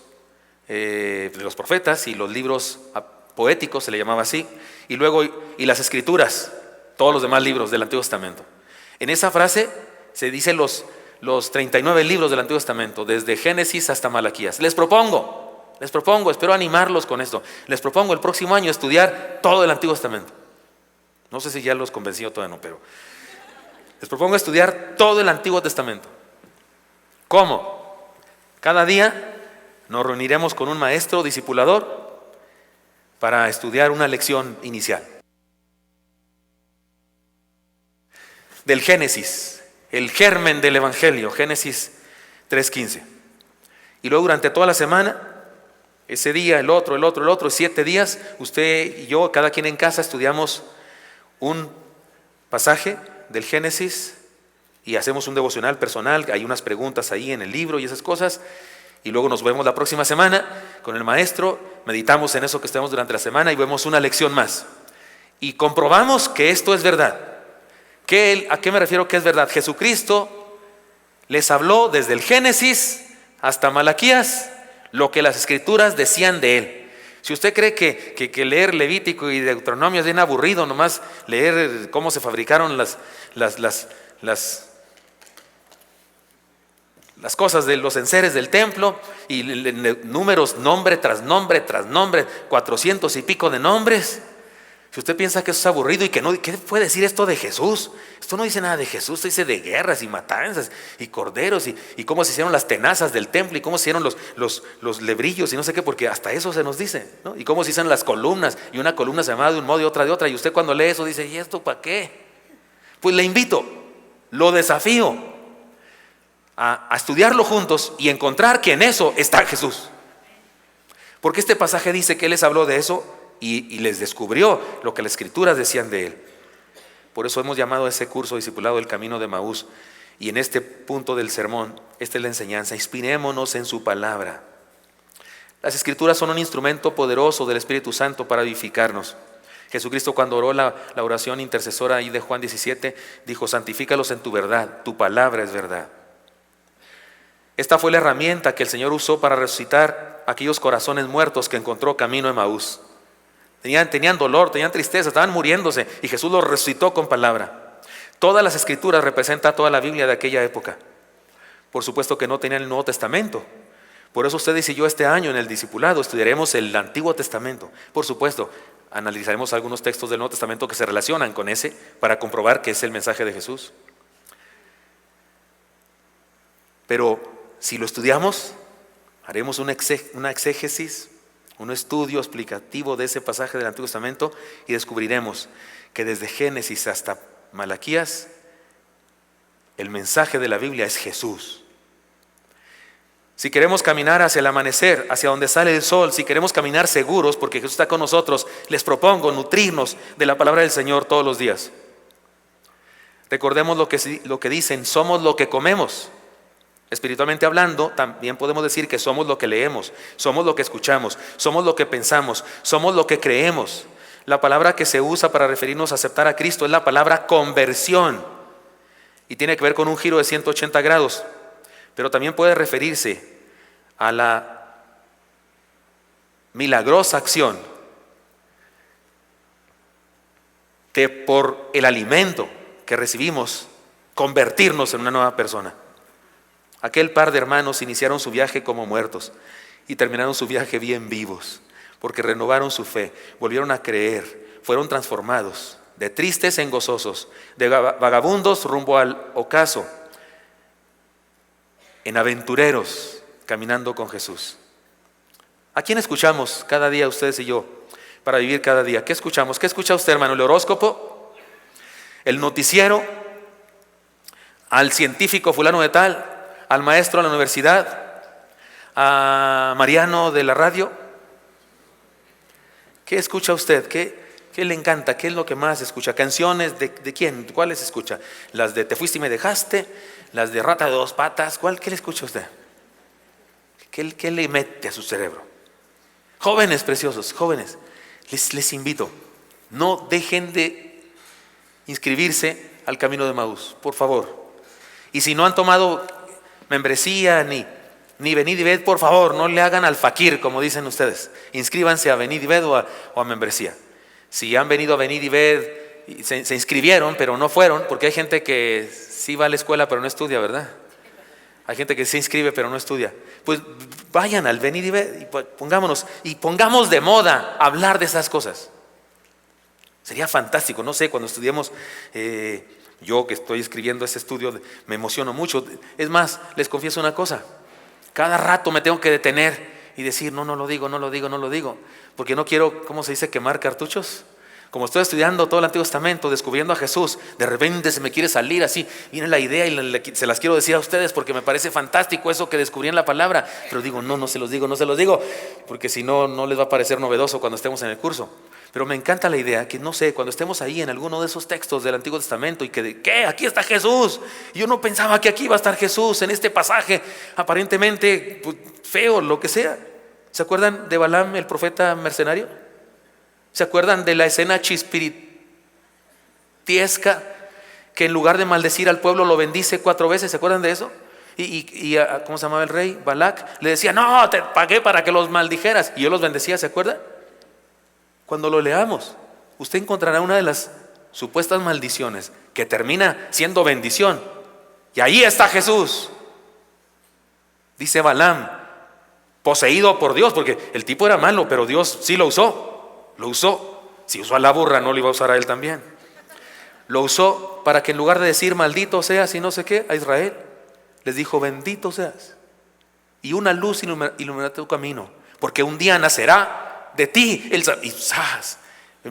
de los profetas y los libros poéticos, se le llamaba así, y luego y las escrituras, todos los demás libros del Antiguo Testamento. En esa frase se dice los 39 libros del Antiguo Testamento, desde Génesis hasta Malaquías. Les propongo, espero animarlos con esto. Les propongo el próximo año estudiar todo el Antiguo Testamento. No sé si ya los convencí o todavía no, pero les propongo estudiar todo el Antiguo Testamento. ¿Cómo? Cada día nos reuniremos con un maestro discipulador para estudiar una lección inicial. Del Génesis, el germen del Evangelio, Génesis 3:15. Y luego durante toda la semana, ese día, el otro, 7 días, usted y yo, cada quien en casa, estudiamos un pasaje del Génesis y hacemos un devocional personal. Hay unas preguntas ahí en el libro y esas cosas. Y luego nos vemos la próxima semana con el maestro, meditamos en eso que estemos durante la semana y vemos una lección más. Y comprobamos que esto es verdad. ¿A qué me refiero que es verdad? Jesucristo les habló desde el Génesis hasta Malaquías lo que las escrituras decían de Él. Si usted cree que leer Levítico y Deuteronomio es bien aburrido, nomás leer cómo se fabricaron las cosas de los enseres del templo y números, nombre tras nombre, 400 y pico de nombres. Si usted piensa que eso es aburrido y ¿qué puede decir esto de Jesús? Esto no dice nada de Jesús, esto dice de guerras y matanzas y corderos y cómo se hicieron las tenazas del templo y cómo se hicieron los lebrillos y no sé qué, porque hasta eso se nos dice, ¿no? Y cómo se hicieron las columnas, y una columna se llamaba de un modo y otra de otra, y usted cuando lee eso dice: ¿y esto para qué? Pues le invito, lo desafío a estudiarlo juntos y encontrar que en eso está Jesús. Porque este pasaje dice que Él les habló de eso y les descubrió lo que las escrituras decían de Él. Por eso hemos llamado a ese curso discipulado El Camino de Emaús. Y en este punto del sermón, esta es la enseñanza: inspirémonos en su palabra. Las escrituras son un instrumento poderoso del Espíritu Santo para edificarnos. Jesucristo, cuando oró la oración intercesora ahí de Juan 17, dijo: santifícalos en tu verdad, tu palabra es verdad. Esta fue la herramienta que el Señor usó para resucitar aquellos corazones muertos que encontró camino a Emaús. Tenían dolor, tenían tristeza, estaban muriéndose, y Jesús los resucitó con palabra. Todas las escrituras representan toda la Biblia de aquella época. Por supuesto que no tenían el Nuevo Testamento. Por eso ustedes y yo este año en el discipulado estudiaremos el Antiguo Testamento. Por supuesto, analizaremos algunos textos del Nuevo Testamento que se relacionan con ese para comprobar que es el mensaje de Jesús. Pero si lo estudiamos, haremos una exégesis, un estudio explicativo de ese pasaje del Antiguo Testamento y descubriremos que desde Génesis hasta Malaquías El mensaje de la Biblia es Jesús. Si queremos caminar hacia el amanecer, hacia donde sale el sol, si queremos caminar seguros, porque Jesús está con nosotros, les propongo nutrirnos de la palabra del Señor todos los días. Recordemos lo que dicen, somos lo que comemos. Espiritualmente hablando, también podemos decir que somos lo que leemos, somos lo que escuchamos, somos lo que pensamos, somos lo que creemos. La palabra que se usa para referirnos a aceptar a Cristo es la palabra conversión, y tiene que ver con un giro de 180 grados. Pero también puede referirse a la milagrosa acción de, por el alimento que recibimos, convertirnos en una nueva persona. Aquel par de hermanos iniciaron su viaje como muertos y terminaron su viaje bien vivos, porque renovaron su fe, volvieron a creer, fueron transformados, de tristes en gozosos, de vagabundos rumbo al ocaso, en aventureros caminando con Jesús. ¿A quién escuchamos cada día ustedes y yo para vivir cada día? ¿Qué escuchamos? ¿Qué escucha usted, hermano? ¿El horóscopo? ¿El noticiero? ¿Al científico fulano de tal? ¿Al maestro de la universidad? ¿A Mariano de la radio? ¿Qué escucha usted? ¿Qué le encanta? ¿Qué es lo que más escucha? ¿Canciones de quién? ¿Cuáles escucha? ¿Las de Te fuiste y me dejaste? ¿Las de Rata de dos patas? ¿Qué le escucha usted? ¿Qué le mete a su cerebro? Jóvenes preciosos, jóvenes, les invito, no dejen de inscribirse al camino de Emaús, por favor. Y si no han tomado membresía ni Venid y Ved, por favor, no le hagan al fakir, como dicen ustedes. Inscríbanse a Venid y Ved o a membresía. Si han venido a Venid y Ved, se inscribieron, pero no fueron, porque hay gente que sí va a la escuela, pero no estudia, ¿verdad? Hay gente que se inscribe, pero no estudia. Pues vayan al Venid y Ved y pongamos de moda hablar de esas cosas. Sería fantástico, no sé, cuando estudiemos, yo que estoy escribiendo ese estudio, me emociono mucho. Es más, les confieso una cosa, cada rato me tengo que detener y decir, no lo digo, porque no quiero, ¿cómo se dice? Quemar cartuchos. Como estoy estudiando todo el Antiguo Testamento, descubriendo a Jesús, de repente se me quiere salir así, viene la idea y se las quiero decir a ustedes porque me parece fantástico eso que descubrí en la palabra, pero digo, no se los digo, porque si no, no les va a parecer novedoso cuando estemos en el curso. Pero me encanta la idea que, no sé, cuando estemos ahí en alguno de esos textos del Antiguo Testamento y que, ¿qué? Aquí está Jesús. Y yo no pensaba que aquí iba a estar Jesús en este pasaje, aparentemente pues, feo, lo que sea. ¿Se acuerdan de Balaam, el profeta mercenario? ¿Se acuerdan de la escena chispiritiesca que en lugar de maldecir al pueblo lo bendice 4 veces? ¿Se acuerdan de eso? Y ¿cómo se llamaba el rey? Balac le decía, no, te pagué para que los maldijeras. Y yo los bendecía, ¿se acuerdan? Cuando lo leamos, usted encontrará una de las supuestas maldiciones que termina siendo bendición. Y ahí está Jesús. Dice Balaam, poseído por Dios, porque el tipo era malo, pero Dios sí lo usó. Lo usó. Si usó a la burra, no lo iba a usar a él también. Lo usó para que en lugar de decir maldito seas y no sé qué a Israel, les dijo bendito seas y una luz iluminará tu camino, porque un día nacerá de ti el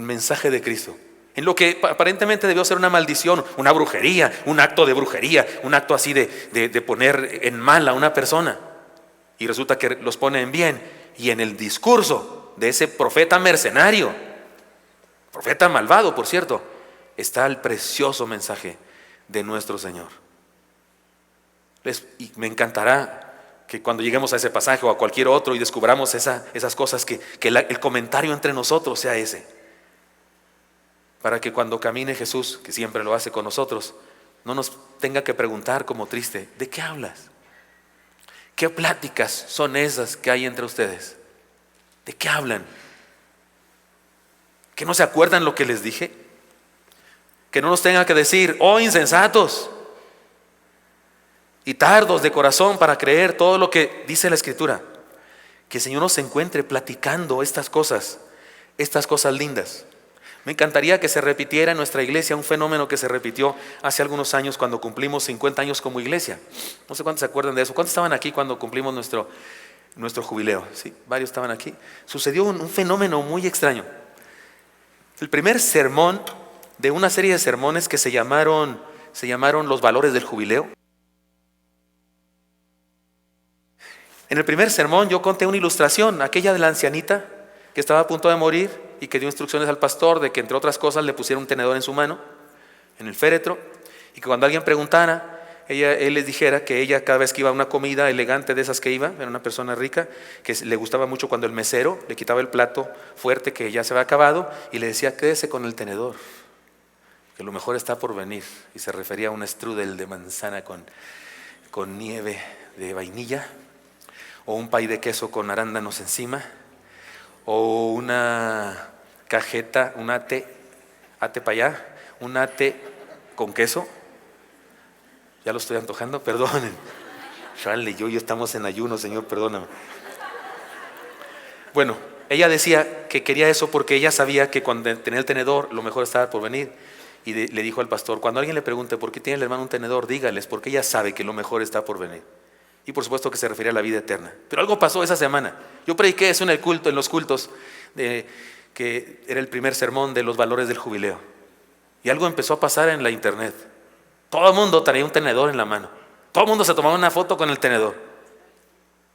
mensaje de Cristo. En lo que aparentemente debió ser una maldición, una brujería, un acto de brujería, un acto así de poner en mal a una persona, y resulta que los pone en bien. Y en el discurso de ese profeta mercenario, profeta malvado por cierto, está el precioso mensaje de nuestro Señor. Y me encantará que cuando lleguemos a ese pasaje o a cualquier otro y descubramos esas cosas, que el comentario entre nosotros sea ese, para que cuando camine Jesús, que siempre lo hace con nosotros, no nos tenga que preguntar como triste, ¿de qué hablas? ¿Qué pláticas son esas que hay entre ustedes? ¿De qué hablan? ¿Que no se acuerdan lo que les dije? Que no nos tenga que decir, oh insensatos y tardos de corazón para creer todo lo que dice la Escritura. Que el Señor nos encuentre platicando estas cosas lindas. Me encantaría que se repitiera en nuestra iglesia un fenómeno que se repitió hace algunos años cuando cumplimos 50 años como iglesia. No sé cuántos se acuerdan de eso. ¿Cuántos estaban aquí cuando cumplimos nuestro jubileo? Sí, varios estaban aquí. Sucedió un fenómeno muy extraño. El primer sermón de una serie de sermones que se llamaron se llamaron Los Valores del Jubileo. En el primer sermón yo conté una ilustración, aquella de la ancianita que estaba a punto de morir y que dio instrucciones al pastor de que entre otras cosas le pusiera un tenedor en su mano, en el féretro, y que cuando alguien preguntara, él les dijera que ella cada vez que iba a una comida elegante de esas que iba, era una persona rica, que le gustaba mucho cuando el mesero le quitaba el plato fuerte que ya se había acabado y le decía: quédese con el tenedor, que lo mejor está por venir. Y se refería a un strudel de manzana con nieve de vainilla, o un pay de queso con arándanos encima, o una cajeta, un ate para allá, un ate con queso. Ya lo estoy antojando, perdonen. Charlie, yo estamos en ayuno, Señor, perdóname. Bueno, ella decía que quería eso porque ella sabía que cuando tenía el tenedor, lo mejor estaba por venir. Y le dijo al pastor: cuando alguien le pregunte por qué tiene el hermano un tenedor, dígales, porque ella sabe que lo mejor está por venir. Y por supuesto que se refería a la vida eterna. Pero algo pasó esa semana. Yo prediqué eso en los cultos, que era el primer sermón de los valores del jubileo. Y algo empezó a pasar en la internet. Todo el mundo traía un tenedor en la mano. Todo el mundo se tomaba una foto con el tenedor.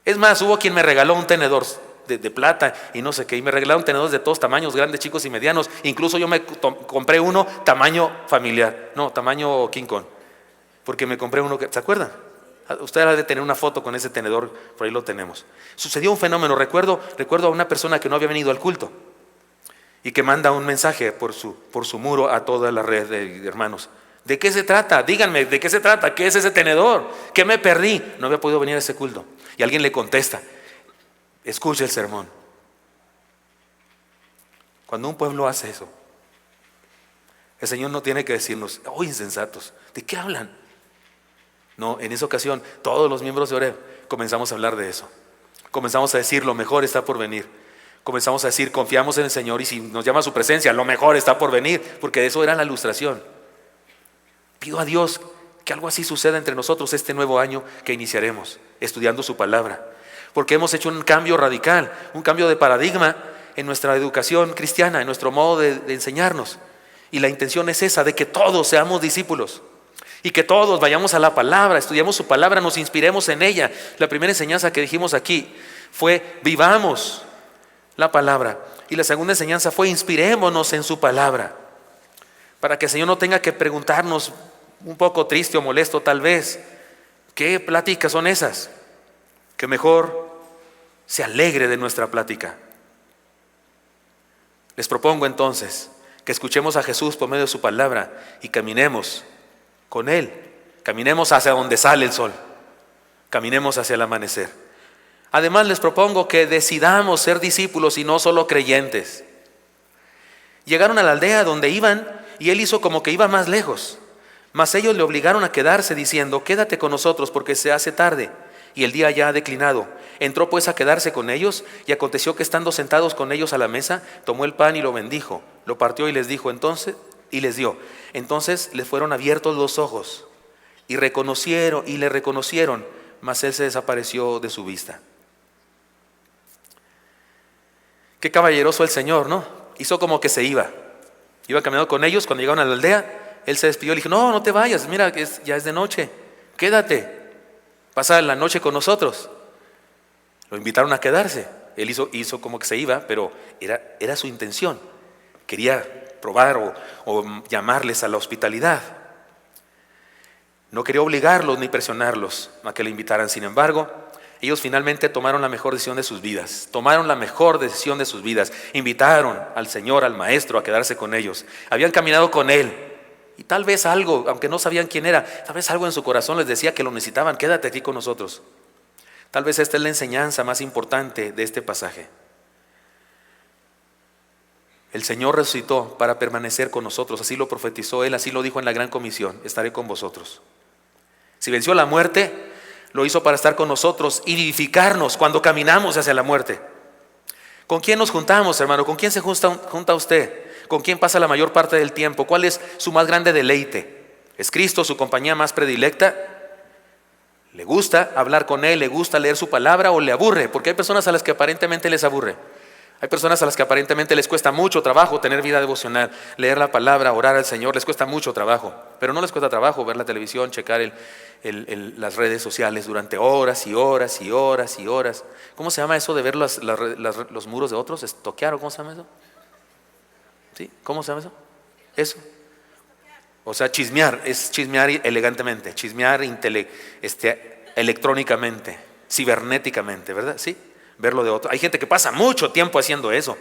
Es más, hubo quien me regaló un tenedor de plata y no sé qué. Y me regalaron tenedores de todos tamaños, grandes, chicos y medianos. Incluso yo me compré uno tamaño familiar. No, tamaño King Kong. Porque me compré uno ¿se acuerdan? Usted ha de tener una foto con ese tenedor, por ahí lo tenemos. Sucedió un fenómeno. Recuerdo a una persona que no había venido al culto y que manda un mensaje por su muro a toda la red de hermanos. ¿De qué se trata? Díganme, ¿de qué se trata? ¿Qué es ese tenedor? ¿Qué me perdí? No había podido venir a ese culto. Y alguien le contesta: escuche el sermón. Cuando un pueblo hace eso, el Señor no tiene que decirnos: oh, insensatos, ¿de qué hablan? No, en esa ocasión todos los miembros de Oreb comenzamos a hablar de eso. Comenzamos a decir: lo mejor está por venir. Comenzamos a decir: confiamos en el Señor y si nos llama a su presencia, lo mejor está por venir, porque eso era la ilustración. Pido a Dios que algo así suceda entre nosotros este nuevo año que iniciaremos estudiando su palabra, porque hemos hecho un cambio radical, un cambio de paradigma en nuestra educación cristiana, en nuestro modo de enseñarnos. Y la intención es esa, de que todos seamos discípulos y que todos vayamos a la palabra, estudiamos su palabra, nos inspiremos en ella. La primera enseñanza que dijimos aquí fue: vivamos la palabra. Y la segunda enseñanza fue: inspirémonos en su palabra, para que el Señor no tenga que preguntarnos, un poco triste o molesto tal vez, ¿qué pláticas son esas? Que mejor se alegre de nuestra plática. Les propongo entonces que escuchemos a Jesús por medio de su palabra y caminemos con Él. Caminemos hacia donde sale el sol. Caminemos hacia el amanecer. Además les propongo que decidamos ser discípulos y no solo creyentes. Llegaron a la aldea donde iban y Él hizo como que iba más lejos. Mas ellos le obligaron a quedarse diciendo: quédate con nosotros porque se hace tarde y el día ya ha declinado. Entró pues a quedarse con ellos y aconteció que estando sentados con ellos a la mesa, tomó el pan y lo bendijo, lo partió y les dijo y les dio. Entonces les fueron abiertos los ojos y le reconocieron, mas Él se desapareció de su vista. Qué caballeroso el Señor, ¿no? Hizo como que se iba caminando con ellos. Cuando llegaron a la aldea, Él se despidió y le dijo: no te vayas, mira que ya es de noche, quédate, pasa la noche con nosotros. Lo invitaron a quedarse. Él hizo como que se iba, pero era su intención. Quería probar o llamarles a la hospitalidad. No quería obligarlos ni presionarlos a que le invitaran. Sin embargo, ellos finalmente tomaron la mejor decisión de sus vidas. Invitaron al Señor, al Maestro, a quedarse con ellos. Habían caminado con Él. Y tal vez algo, aunque no sabían quién era, tal vez algo en su corazón les decía que lo necesitaban. Quédate aquí con nosotros. Tal vez esta es la enseñanza más importante de este pasaje. El Señor resucitó para permanecer con nosotros. Así lo profetizó Él, así lo dijo en la gran comisión: estaré con vosotros. Si venció la muerte, lo hizo para estar con nosotros y vivificarnos cuando caminamos hacia la muerte. ¿Con quién nos juntamos, hermano? ¿Con quién se junta usted? ¿Con quién pasa la mayor parte del tiempo? ¿Cuál es su más grande deleite? ¿Es Cristo su compañía más predilecta? ¿Le gusta hablar con Él? ¿Le gusta leer su palabra o le aburre? Porque hay personas a las que aparentemente les aburre. Hay personas a las que aparentemente les cuesta mucho trabajo tener vida devocional, leer la palabra, orar al Señor, les cuesta mucho trabajo, pero no les cuesta trabajo ver la televisión, checar las redes sociales durante horas y horas y horas y horas. ¿Cómo se llama eso de ver los muros de otros? ¿Estoquear o cómo se llama eso? ¿Sí? ¿Cómo se llama eso? Eso. O sea, chismear, es chismear elegantemente, chismear electrónicamente, cibernéticamente, ¿verdad? Sí. Verlo de otro. Hay gente que pasa mucho tiempo haciendo eso,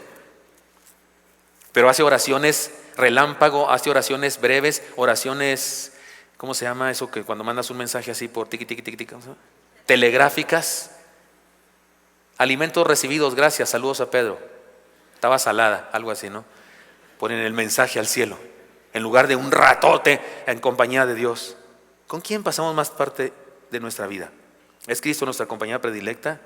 pero hace oraciones relámpago, hace oraciones breves, oraciones, ¿cómo se llama eso? Que cuando mandas un mensaje así por tiqui, tiqui, tiqui, tiqui, telegráficas. Alimentos recibidos, gracias, saludos a Pedro. Estaba salada, algo así, ¿no? Ponen el mensaje al cielo, en lugar de un ratote en compañía de Dios. ¿Con quién pasamos más parte de nuestra vida? ¿Es Cristo nuestra compañía predilecta?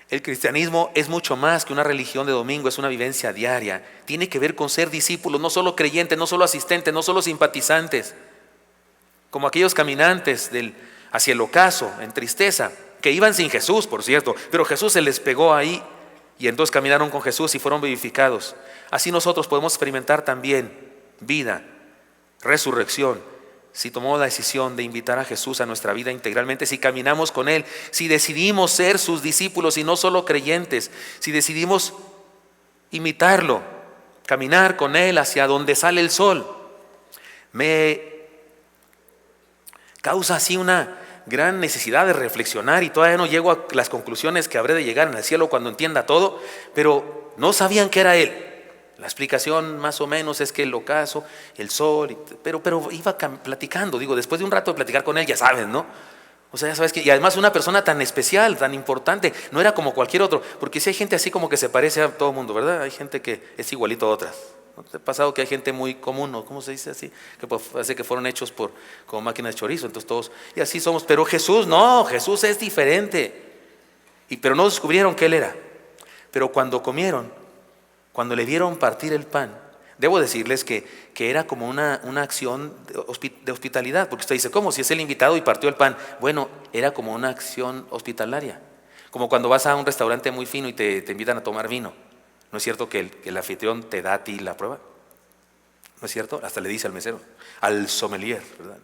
El cristianismo es mucho más que una religión de domingo, es una vivencia diaria. Tiene que ver con ser discípulos, no solo creyentes, no solo asistentes, no solo simpatizantes. Como aquellos caminantes hacia el ocaso, en tristeza, que iban sin Jesús, por cierto, pero Jesús se les pegó ahí y entonces caminaron con Jesús y fueron vivificados. Así nosotros podemos experimentar también vida, resurrección, si tomamos la decisión de invitar a Jesús a nuestra vida integralmente, si caminamos con Él, si decidimos ser sus discípulos y no solo creyentes, si decidimos imitarlo, caminar con Él hacia donde sale el sol, me causa así una gran necesidad de reflexionar y todavía no llego a las conclusiones que habré de llegar en el cielo cuando entienda todo, pero no sabían que era Él. La explicación más o menos es que el ocaso, el sol, pero iba platicando, digo, después de un rato de platicar con él, ya sabes, ¿no? O sea, ya sabes que, y además una persona tan especial, tan importante, no era como cualquier otro, porque si hay gente así como que se parece a todo el mundo, ¿verdad? Hay gente que es igualito a otras. ¿No te ha pasado que hay gente muy común, ¿no? ¿Cómo se dice así? Que parece que fueron hechos como máquinas de chorizo, entonces todos, y así somos, pero Jesús no, Jesús es diferente. Pero no descubrieron que Él era. Pero cuando comieron, cuando le vieron partir el pan, debo decirles que era como una acción de hospitalidad, porque usted dice, ¿cómo? Si es el invitado y partió el pan. Bueno, era como una acción hospitalaria, como cuando vas a un restaurante muy fino y te invitan a tomar vino. ¿No es cierto que el anfitrión te da a ti la prueba? ¿No es cierto? Hasta le dice al mesero, al sommelier, ¿verdad?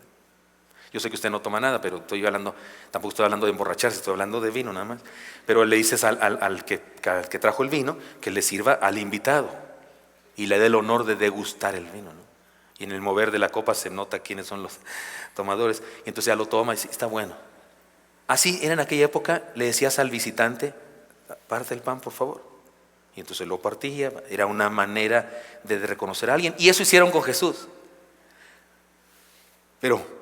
Yo sé que usted no toma nada, pero tampoco estoy hablando de emborracharse, estoy hablando de vino nada más. Pero le dices al que trajo el vino que le sirva al invitado y le dé el honor de degustar el vino, ¿no? Y en el mover de la copa se nota quiénes son los tomadores. Y entonces ya lo toma y dice, está bueno. Así era en aquella época, le decías al visitante, parte el pan por favor. Y entonces lo partía, era una manera de reconocer a alguien. Y eso hicieron con Jesús. Pero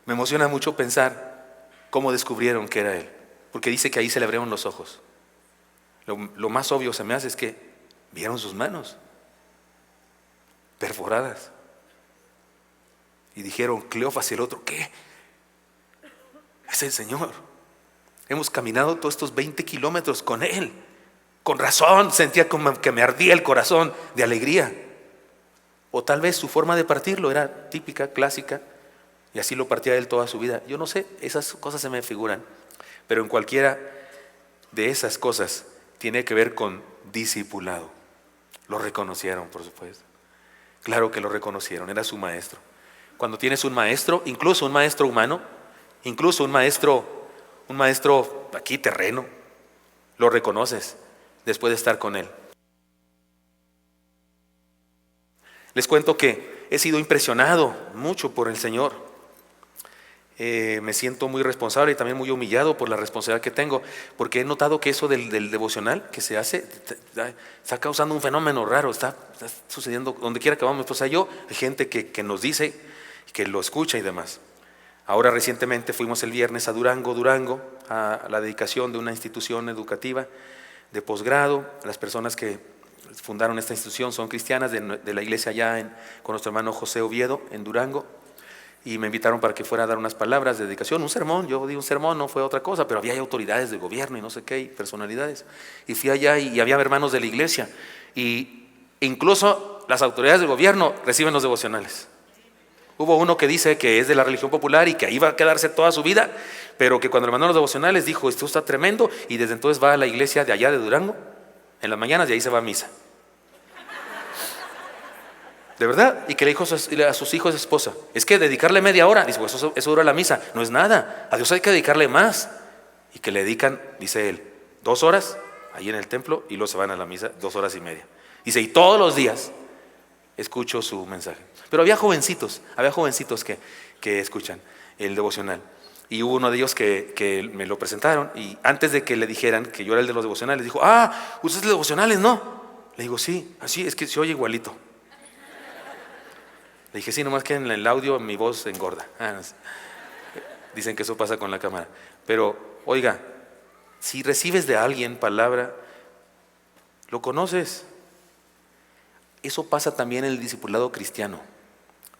me emociona mucho pensar cómo descubrieron que era Él, porque dice que ahí se le abrieron los ojos. Lo más obvio se me hace es que vieron sus manos perforadas y dijeron, Cleofas y el otro, ¿qué? Es el Señor. Hemos caminado todos estos 20 kilómetros con Él. Con razón sentía como que me ardía el corazón de alegría. O tal vez su forma de partirlo era típica, clásica, y así lo partía Él toda su vida. Yo no sé, esas cosas se me figuran. Pero en cualquiera de esas cosas tiene que ver con discipulado. Lo reconocieron, por supuesto. Claro que lo reconocieron, era su maestro. Cuando tienes un maestro, incluso un maestro humano, incluso un maestro aquí terreno, lo reconoces después de estar con Él. Les cuento que he sido impresionado mucho por el Señor. Me siento muy responsable y también muy humillado por la responsabilidad que tengo, porque he notado que eso del devocional que se hace está causando un fenómeno raro, está sucediendo donde quiera que vamos. Pues hay gente que nos dice, que lo escucha y demás. Ahora recientemente fuimos el viernes a Durango, a la dedicación de una institución educativa de posgrado. Las personas que fundaron esta institución son cristianas de la iglesia allá con nuestro hermano José Oviedo en Durango. Y me invitaron para que fuera a dar unas palabras de dedicación, un sermón. Yo di un sermón, no fue otra cosa, pero había autoridades del gobierno y no sé qué, y personalidades. Y fui allá y había hermanos de la iglesia. Y incluso las autoridades del gobierno reciben los devocionales. Hubo uno que dice que es de la religión popular y que ahí va a quedarse toda su vida, pero que cuando le mandó los devocionales dijo, esto está tremendo, y desde entonces va a la iglesia de allá de Durango en las mañanas y ahí se va a misa. De verdad, y que le dijo a sus hijos y esposa, es que dedicarle media hora, dice, pues eso dura la misa, no es nada, a Dios hay que dedicarle más. Y que le dedican, dice él, 2 horas ahí en el templo y luego se van a la misa 2 horas y media. Dice, y todos los días escucho su mensaje. Pero había jovencitos que escuchan el devocional. Y hubo uno de ellos que me lo presentaron y antes de que le dijeran que yo era el de los devocionales, dijo, ¿usted es de devocionales, no? Le digo, sí, así es que se oye igualito. Le dije, sí, nomás que en el audio mi voz engorda. No sé. Dicen que eso pasa con la cámara. Pero, oiga, si recibes de alguien palabra, lo conoces. Eso pasa también en el discipulado cristiano.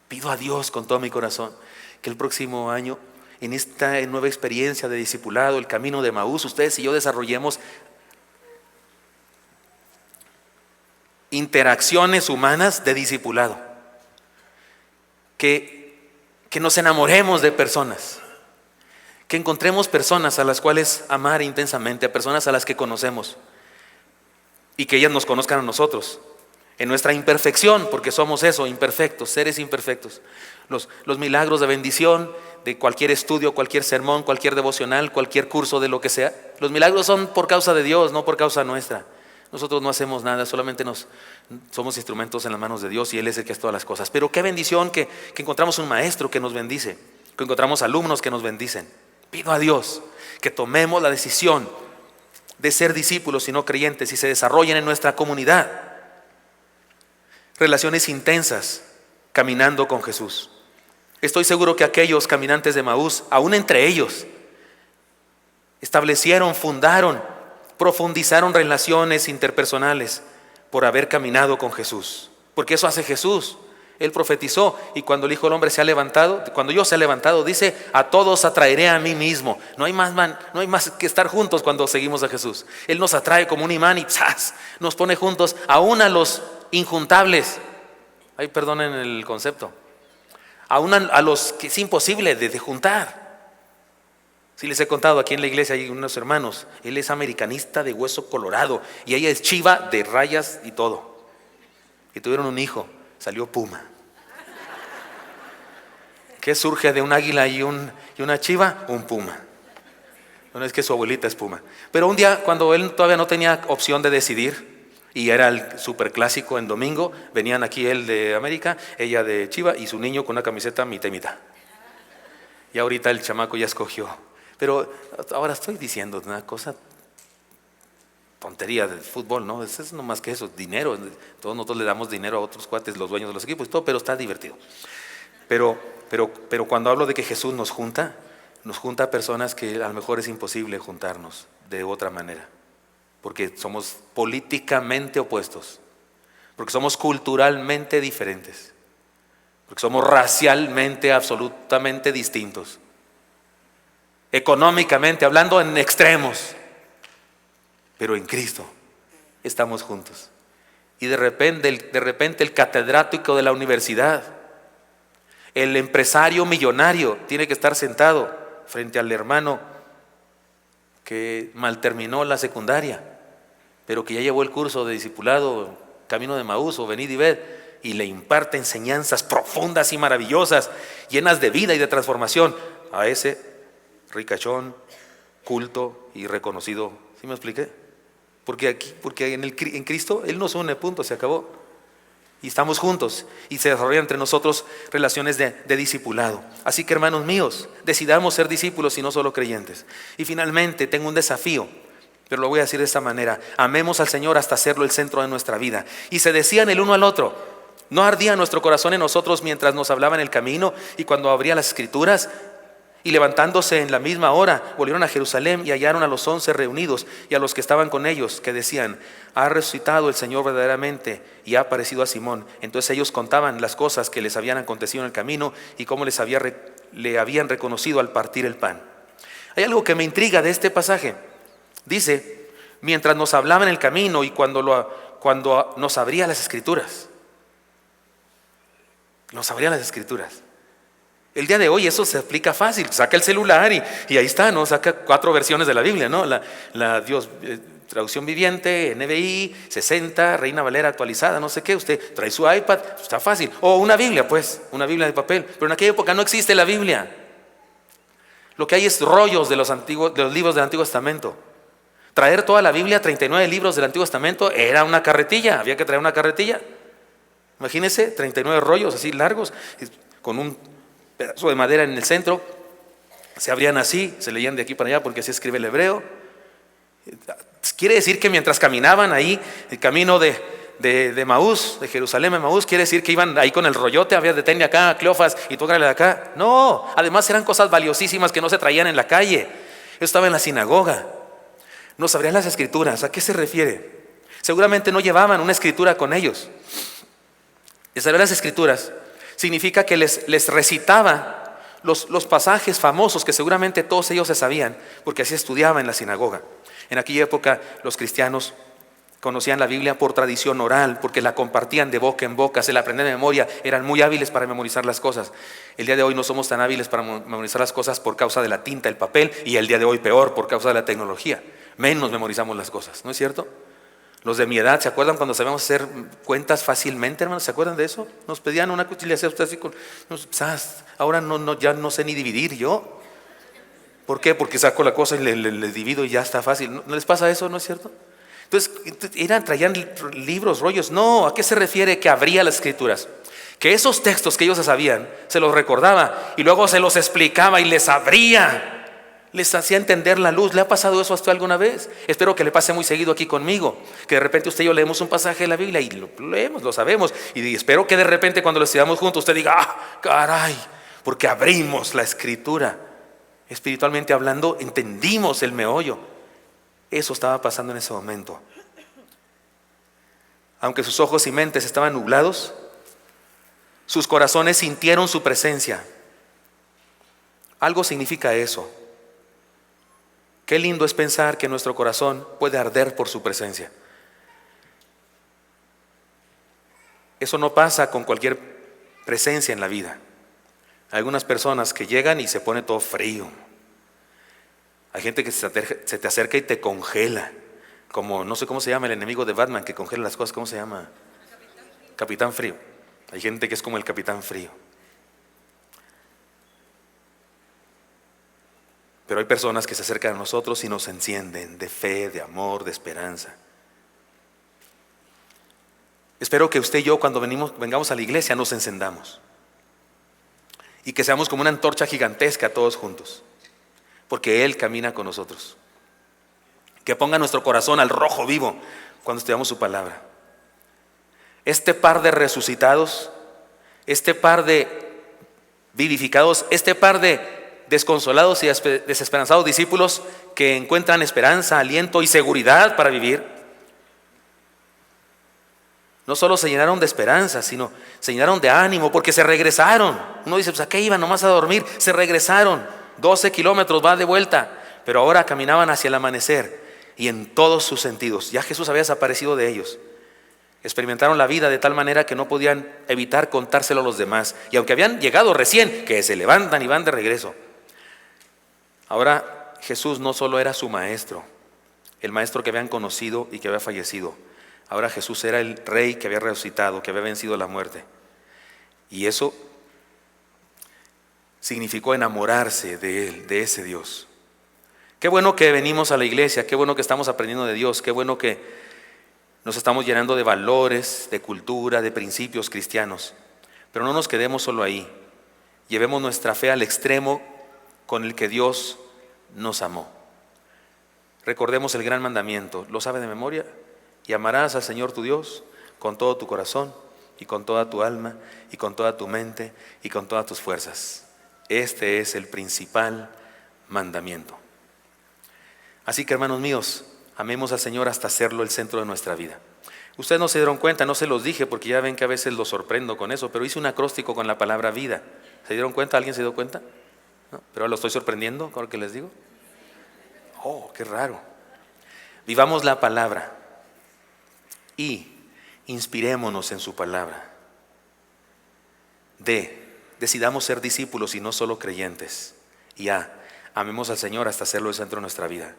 Pido a Dios con todo mi corazón que el próximo año, en esta nueva experiencia de discipulado, el camino de Emaús, ustedes y yo desarrollemos interacciones humanas de discipulado. Que nos enamoremos de personas, que encontremos personas a las cuales amar intensamente, a personas a las que conocemos y que ellas nos conozcan a nosotros en nuestra imperfección, porque somos eso, imperfectos, seres imperfectos. Los milagros de bendición de cualquier estudio, cualquier sermón, cualquier devocional, cualquier curso de lo que sea, los milagros son por causa de Dios, no por causa nuestra. Nosotros no hacemos nada, solamente somos instrumentos en las manos de Dios y Él es el que hace todas las cosas. Pero qué bendición que encontramos un maestro que nos bendice, que encontramos alumnos que nos bendicen. Pido a Dios que tomemos la decisión de ser discípulos y no creyentes y se desarrollen en nuestra comunidad relaciones intensas caminando con Jesús. Estoy seguro que aquellos caminantes de Emaús, aún entre ellos, establecieron, fundaron, profundizaron relaciones interpersonales por haber caminado con Jesús, porque eso hace Jesús. Él profetizó y cuando el Hijo del Hombre se ha levantado, cuando yo se ha levantado, dice, a todos atraeré a mí mismo. No hay más que estar juntos cuando seguimos a Jesús. Él nos atrae como un imán y ¡zas!, nos pone juntos, aún a los injuntables. Ay, perdonen el concepto. Aún a los que es imposible de juntar. Si les he contado, aquí en la iglesia hay unos hermanos, él es americanista de hueso colorado y ella es chiva de rayas y todo. Y tuvieron un hijo, salió puma. ¿Qué surge de un águila y una chiva? Un puma. No es que su abuelita es puma. Pero un día, cuando él todavía no tenía opción de decidir, y era el superclásico en domingo, venían aquí él de América, ella de chiva y su niño con una camiseta mitad y mitad. Y ahorita el chamaco ya escogió. Pero ahora estoy diciendo una cosa, tontería del fútbol, ¿no? Es no más que eso, dinero. Todos nosotros le damos dinero a otros cuates, los dueños de los equipos y todo, pero está divertido. Pero cuando hablo de que Jesús nos junta a personas que a lo mejor es imposible juntarnos de otra manera. Porque somos políticamente opuestos, porque somos culturalmente diferentes, porque somos racialmente absolutamente distintos. Económicamente, hablando en extremos, pero en Cristo estamos juntos. Y de repente el catedrático de la universidad, el empresario millonario, tiene que estar sentado frente al hermano que mal terminó la secundaria, pero que ya llevó el curso de discipulado, Camino de Emaús o Venid y Ved, y le imparte enseñanzas profundas y maravillosas, llenas de vida y de transformación a ese ricachón, culto y reconocido. ¿Sí me expliqué? Porque en Cristo Él nos une, punto, se acabó. Y estamos juntos y se desarrollan entre nosotros relaciones de discipulado. Así que, hermanos míos, decidamos ser discípulos y no solo creyentes. Y finalmente tengo un desafío, pero lo voy a decir de esta manera: amemos al Señor hasta hacerlo el centro de nuestra vida. Y se decían el uno al otro. ¿No ardía nuestro corazón en nosotros mientras nos hablaba en el camino y cuando abría las Escrituras? Y levantándose en la misma hora, volvieron a Jerusalén y hallaron a los 11 reunidos y a los que estaban con ellos, que decían: ha resucitado el Señor verdaderamente y ha aparecido a Simón. Entonces ellos contaban las cosas que les habían acontecido en el camino y cómo le habían reconocido al partir el pan. Hay algo que me intriga de este pasaje. Dice, mientras nos hablaba en el camino y cuando nos abría las Escrituras. Nos abría las Escrituras. El día de hoy eso se aplica fácil, saca el celular y ahí está, ¿no? Saca 4 versiones de la Biblia, ¿no? traducción viviente, NBI, 60, Reina Valera actualizada, no sé qué. Usted trae su iPad, está fácil. O una Biblia, pues, una Biblia de papel. Pero en aquella época no existe la Biblia. Lo que hay es rollos de los libros del Antiguo Testamento. Traer toda la Biblia, 39 libros del Antiguo Testamento, era una carretilla. Había que traer una carretilla. Imagínense, 39 rollos así largos, con un pedazo de madera en el centro. Se abrían así, se leían de aquí para allá porque así escribe el hebreo. Quiere decir que mientras caminaban ahí, el camino de Maús, de Jerusalén a Maús, quiere decir que iban ahí con el rollote, había detén acá, Cleofas, y tú de acá. No, además eran cosas valiosísimas que no se traían en la calle. Eso estaba en la sinagoga. No sabrían las escrituras. ¿A qué se refiere? Seguramente no llevaban una escritura con ellos. El saber las escrituras significa que les recitaba los pasajes famosos que seguramente todos ellos se sabían, porque así estudiaba en la sinagoga. En aquella época los cristianos conocían la Biblia por tradición oral, porque la compartían de boca en boca, se la aprendían de memoria, eran muy hábiles para memorizar las cosas. El día de hoy no somos tan hábiles para memorizar las cosas por causa de la tinta, el papel, y el día de hoy peor por causa de la tecnología. Menos memorizamos las cosas, ¿no es cierto? Los de mi edad, ¿se acuerdan cuando sabíamos hacer cuentas fácilmente, hermanos? ¿Se acuerdan de eso? Nos pedían una cuchilla, usted así con... Ahora ya no sé ni dividir yo. ¿Por qué? Porque saco la cosa y le divido y ya está fácil. ¿No les pasa eso, no es cierto? Entonces, traían libros, rollos. No, ¿a qué se refiere que abría las escrituras? Que esos textos que ellos se sabían, se los recordaba y luego se los explicaba y les abría. Les hacía entender la luz. ¿Le ha pasado eso a usted alguna vez? Espero que le pase muy seguido aquí conmigo. Que de repente usted y yo leemos un pasaje de la Biblia y lo leemos, lo sabemos. Y espero que de repente cuando lo estudiamos juntos usted diga, ¡ah, caray! Porque abrimos la escritura. Espiritualmente hablando, entendimos el meollo. Eso estaba pasando en ese momento. Aunque sus ojos y mentes estaban nublados, sus corazones sintieron su presencia. Algo significa eso. Qué lindo es pensar que nuestro corazón puede arder por su presencia. Eso no pasa con cualquier presencia en la vida. Hay algunas personas que llegan y se pone todo frío. Hay gente que se te acerca y te congela. Como no sé cómo se llama el enemigo de Batman que congela las cosas. ¿Cómo se llama? Capitán Frío. Hay gente que es como el Capitán Frío. Pero hay personas que se acercan a nosotros y nos encienden de fe, de amor, de esperanza. Espero que usted y yo cuando vengamos a la iglesia nos encendamos. Y que seamos como una antorcha gigantesca todos juntos. Porque Él camina con nosotros. Que ponga nuestro corazón al rojo vivo cuando estudiamos su palabra. Este par de resucitados, este par de vivificados, este par de desconsolados y desesperanzados discípulos que encuentran esperanza, aliento y seguridad para vivir, no solo se llenaron de esperanza, sino se llenaron de ánimo porque se regresaron. Uno dice, pues ¿a qué iban? Nomás a dormir. Se regresaron, 12 kilómetros, va de vuelta, pero ahora caminaban hacia el amanecer y en todos sus sentidos. Ya Jesús había desaparecido de ellos. Experimentaron la vida de tal manera que no podían evitar contárselo a los demás. Y aunque habían llegado recién, que se levantan y van de regreso. Ahora Jesús no solo era su maestro, el maestro que habían conocido y que había fallecido. Ahora Jesús era el rey que había resucitado, que había vencido la muerte. Y eso significó enamorarse de Él, de ese Dios. Qué bueno que venimos a la iglesia, qué bueno que estamos aprendiendo de Dios, qué bueno que nos estamos llenando de valores, de cultura, de principios cristianos. Pero no nos quedemos solo ahí. Llevemos nuestra fe al extremo con el que Dios nos amó. Recordemos el gran mandamiento, ¿lo sabe de memoria? Y amarás al Señor tu Dios con todo tu corazón y con toda tu alma y con toda tu mente y con todas tus fuerzas. Este es el principal mandamiento. Así que, hermanos míos, amemos al Señor hasta hacerlo el centro de nuestra vida. Ustedes no se dieron cuenta, no se los dije porque ya ven que a veces los sorprendo con eso, pero hice un acróstico con la palabra vida. ¿Se dieron cuenta? ¿Alguien se dio cuenta? ¿No? ¿Pero lo estoy sorprendiendo con lo que les digo? Oh, qué raro. Vivamos la palabra y inspirémonos en su palabra. Decidamos ser discípulos y no solo creyentes. Y amemos al Señor hasta hacerlo el centro de nuestra vida.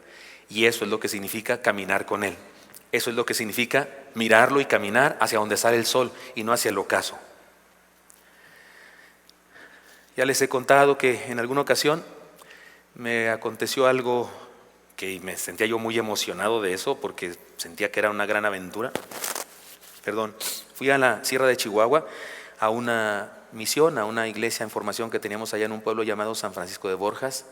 Y eso es lo que significa caminar con Él. Eso es lo que significa mirarlo y caminar hacia donde sale el sol y no hacia el ocaso. Ya les he contado que en alguna ocasión me aconteció algo que me sentía yo muy emocionado de eso, porque sentía que era una gran aventura. Fui a la Sierra de Chihuahua a una misión, a una iglesia en formación que teníamos allá en un pueblo llamado San Francisco de Borjas.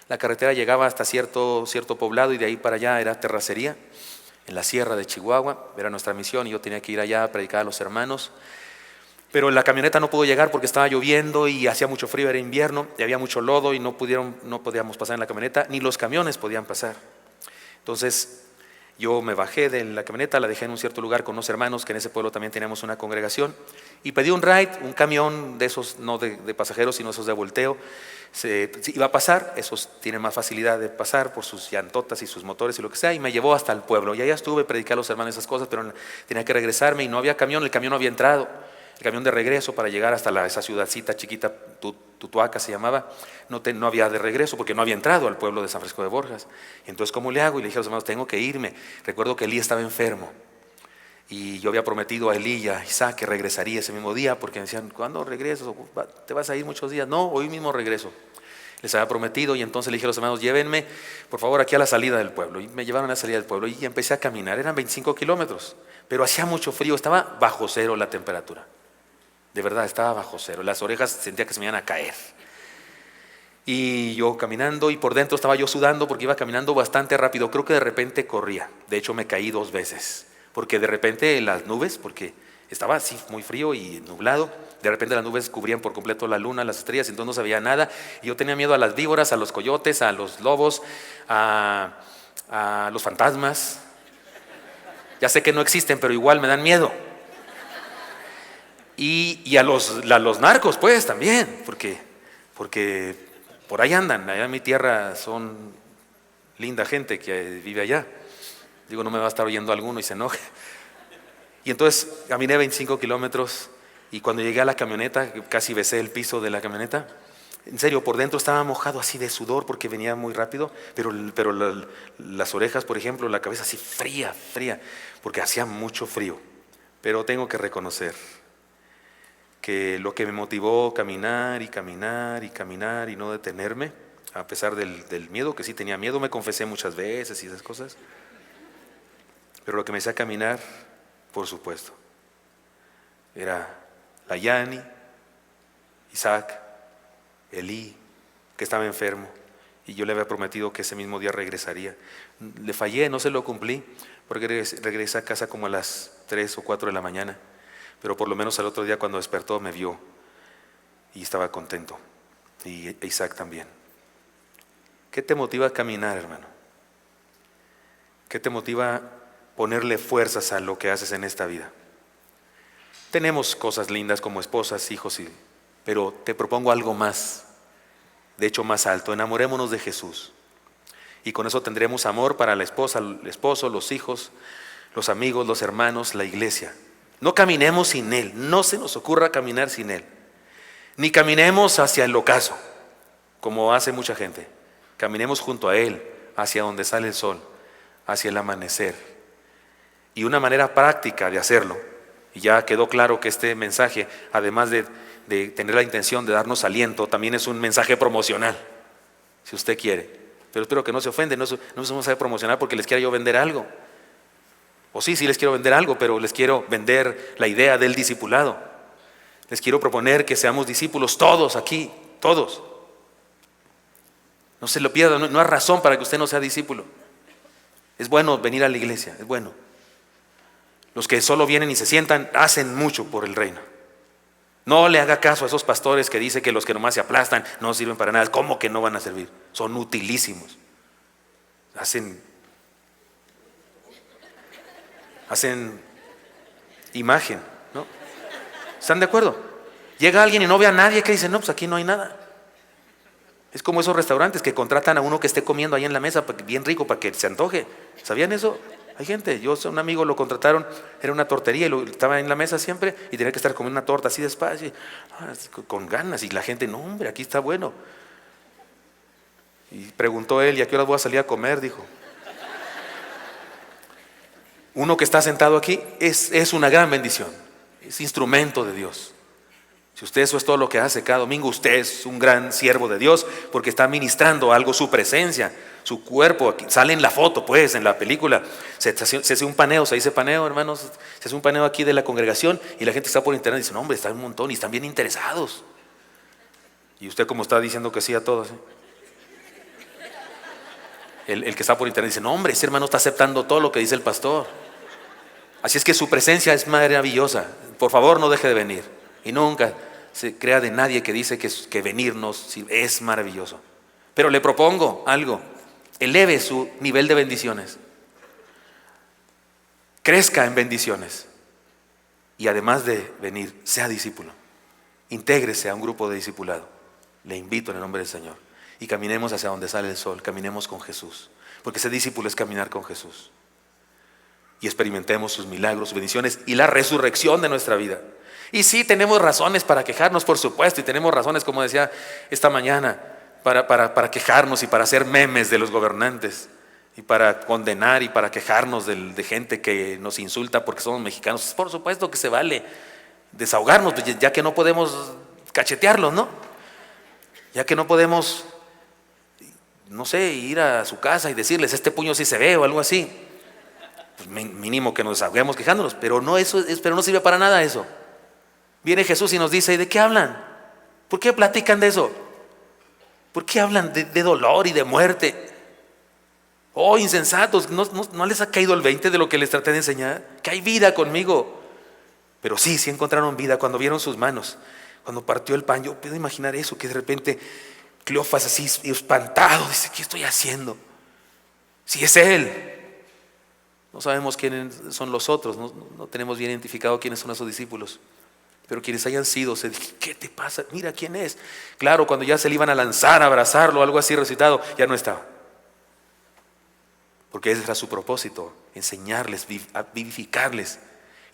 La carretera llegaba hasta cierto poblado y de ahí para allá era terracería, en la Sierra de Chihuahua. Era nuestra misión y yo tenía que ir allá a predicar a los hermanos. Pero la camioneta no pudo llegar porque estaba lloviendo y hacía mucho frío, era invierno y había mucho lodo y no podíamos pasar en la camioneta, ni los camiones podían pasar. Entonces yo me bajé de la camioneta, la dejé en un cierto lugar con unos hermanos que en ese pueblo también teníamos una congregación, y pedí un ride, un camión de esos, no de pasajeros, sino esos de volteo. Iba a pasar, esos tienen más facilidad de pasar por sus llantotas y sus motores y lo que sea, y me llevó hasta el pueblo. Y allá estuve, prediqué a los hermanos esas cosas, pero tenía que regresarme y no había camión, el camión no había entrado. El camión de regreso para llegar hasta esa ciudadcita chiquita, Tutuaca se llamaba, no había de regreso porque no había entrado al pueblo de San Francisco de Borjas. Entonces, ¿cómo le hago? Y le dije a los hermanos, tengo que irme. Recuerdo que Elí estaba enfermo y yo había prometido a Elí y a Isaac que regresaría ese mismo día, porque me decían, ¿cuándo regresas? ¿Te vas a ir muchos días? No, hoy mismo regreso. Les había prometido, y entonces le dije a los hermanos, llévenme por favor aquí a la salida del pueblo. Y me llevaron a la salida del pueblo y empecé a caminar. Eran 25 kilómetros, pero hacía mucho frío, estaba bajo cero la temperatura. De verdad, estaba bajo cero. Las orejas sentía que se me iban a caer. Y yo caminando, y por dentro estaba yo sudando porque iba caminando bastante rápido. Creo que de repente corría. De hecho, me caí 2 veces. Porque de repente las nubes, porque estaba así muy frío y nublado, de repente las nubes cubrían por completo la luna, las estrellas, entonces no se veía nada. Y yo tenía miedo a las víboras, a los coyotes, a los lobos, a los fantasmas. Ya sé que no existen, pero igual me dan miedo. Y a los narcos, pues, también, porque por ahí andan. Allá en mi tierra son linda gente que vive allá. Digo, no me va a estar oyendo alguno y se enoje. Y entonces caminé 25 kilómetros y cuando llegué a la camioneta, casi besé el piso de la camioneta. En serio, por dentro estaba mojado así de sudor porque venía muy rápido, pero las orejas, por ejemplo, la cabeza así fría, porque hacía mucho frío. Pero tengo que reconocer que lo que me motivó caminar y no detenerme, a pesar del miedo, que sí tenía miedo, me confesé muchas veces y esas cosas, pero lo que me hacía caminar, por supuesto, era la Yani, Isaac, Elí, que estaba enfermo, y yo le había prometido que ese mismo día regresaría. Le fallé, no se lo cumplí, porque regresé a casa como a las 3 o 4 de la mañana. Pero por lo menos al otro día cuando despertó me vio y estaba contento. Y Isaac también. ¿Qué te motiva a caminar, hermano? ¿Qué te motiva a ponerle fuerzas a lo que haces en esta vida? Tenemos cosas lindas como esposas, hijos, pero te propongo algo más, de hecho más alto. Enamorémonos de Jesús. Y con eso tendremos amor para la esposa, el esposo, los hijos, los amigos, los hermanos, la iglesia. No caminemos sin Él, no se nos ocurra caminar sin Él. Ni caminemos hacia el ocaso, como hace mucha gente. Caminemos junto a Él, hacia donde sale el sol, hacia el amanecer. Y una manera práctica de hacerlo, y ya quedó claro que este mensaje, además de tener la intención de darnos aliento, también es un mensaje promocional, si usted quiere. Pero espero que no se ofende, no es un mensaje promocional porque les quiera yo vender algo. O sí les quiero vender algo, pero les quiero vender la idea del discipulado. Les quiero proponer que seamos discípulos todos aquí, todos. No se lo pierda, no hay razón para que usted no sea discípulo. Es bueno venir a la iglesia, es bueno. Los que solo vienen y se sientan hacen mucho por el reino. No le haga caso a esos pastores que dicen que los que nomás se aplastan no sirven para nada. ¿Cómo que no van a servir? Son utilísimos. Hacen imagen, ¿no? ¿Están de acuerdo? Llega alguien y no ve a nadie que dice, no, pues aquí no hay nada. Es como esos restaurantes que contratan a uno que esté comiendo ahí en la mesa, bien rico, para que se antoje. ¿Sabían eso? Hay gente, un amigo lo contrataron, era una tortería y estaba en la mesa siempre y tenía que estar comiendo una torta así despacio, con ganas, y la gente, no hombre, aquí está bueno. Y preguntó él, ¿y a qué hora voy a salir a comer? Dijo. Uno que está sentado aquí es una gran bendición, es instrumento de Dios. Si usted eso es todo lo que hace cada domingo, usted es un gran siervo de Dios, porque está ministrando algo, su presencia, su cuerpo. Aquí sale en la foto, pues, en la película. Se hace un paneo, se dice paneo, hermanos. Se hace un paneo aquí de la congregación y la gente está por internet y dice, no, hombre, están un montón y están bien interesados. Y usted, como está diciendo que sí a todos, ¿eh? El que está por internet dice, no, hombre, ese hermano está aceptando todo lo que dice el pastor. Así es que su presencia es maravillosa. Por favor, no deje de venir. Y nunca se crea de nadie que dice que venirnos es maravilloso. Pero le propongo algo: eleve su nivel de bendiciones, crezca en bendiciones, y además de venir, sea discípulo. Intégrese a un grupo de discipulado. Le invito en el nombre del Señor. Y caminemos hacia donde sale el sol, caminemos con Jesús, porque ser discípulo es caminar con Jesús. Y experimentemos sus milagros, sus bendiciones y la resurrección de nuestra vida. Y sí, tenemos razones para quejarnos, por supuesto, y tenemos razones, como decía esta mañana, para quejarnos y para hacer memes de los gobernantes, y para condenar y para quejarnos de gente que nos insulta porque somos mexicanos. Por supuesto que se vale desahogarnos, ya que no podemos cachetearlos, ¿no? Ya que no podemos, no sé, ir a su casa y decirles, este puño sí se ve o algo así. Pues mínimo que nos desahoguemos quejándonos, pero no sirve para nada eso. Viene Jesús y nos dice, ¿y de qué hablan? ¿Por qué platican de eso? ¿Por qué hablan de dolor y de muerte? Oh, insensatos, ¿no les ha caído el 20 de lo que les traté de enseñar? Que hay vida conmigo. Pero sí encontraron vida cuando vieron sus manos, cuando partió el pan. Yo puedo imaginar eso, que de repente Cleofas así espantado dice, ¿qué estoy haciendo? Si es Él. No sabemos quiénes son los otros, no tenemos bien identificado quiénes son esos discípulos. Pero quienes hayan sido, se dijeron, ¿qué te pasa? Mira quién es. Claro, cuando ya se le iban a lanzar, a abrazarlo, algo así recitado, ya no estaba. Porque ese era su propósito, enseñarles, vivificarles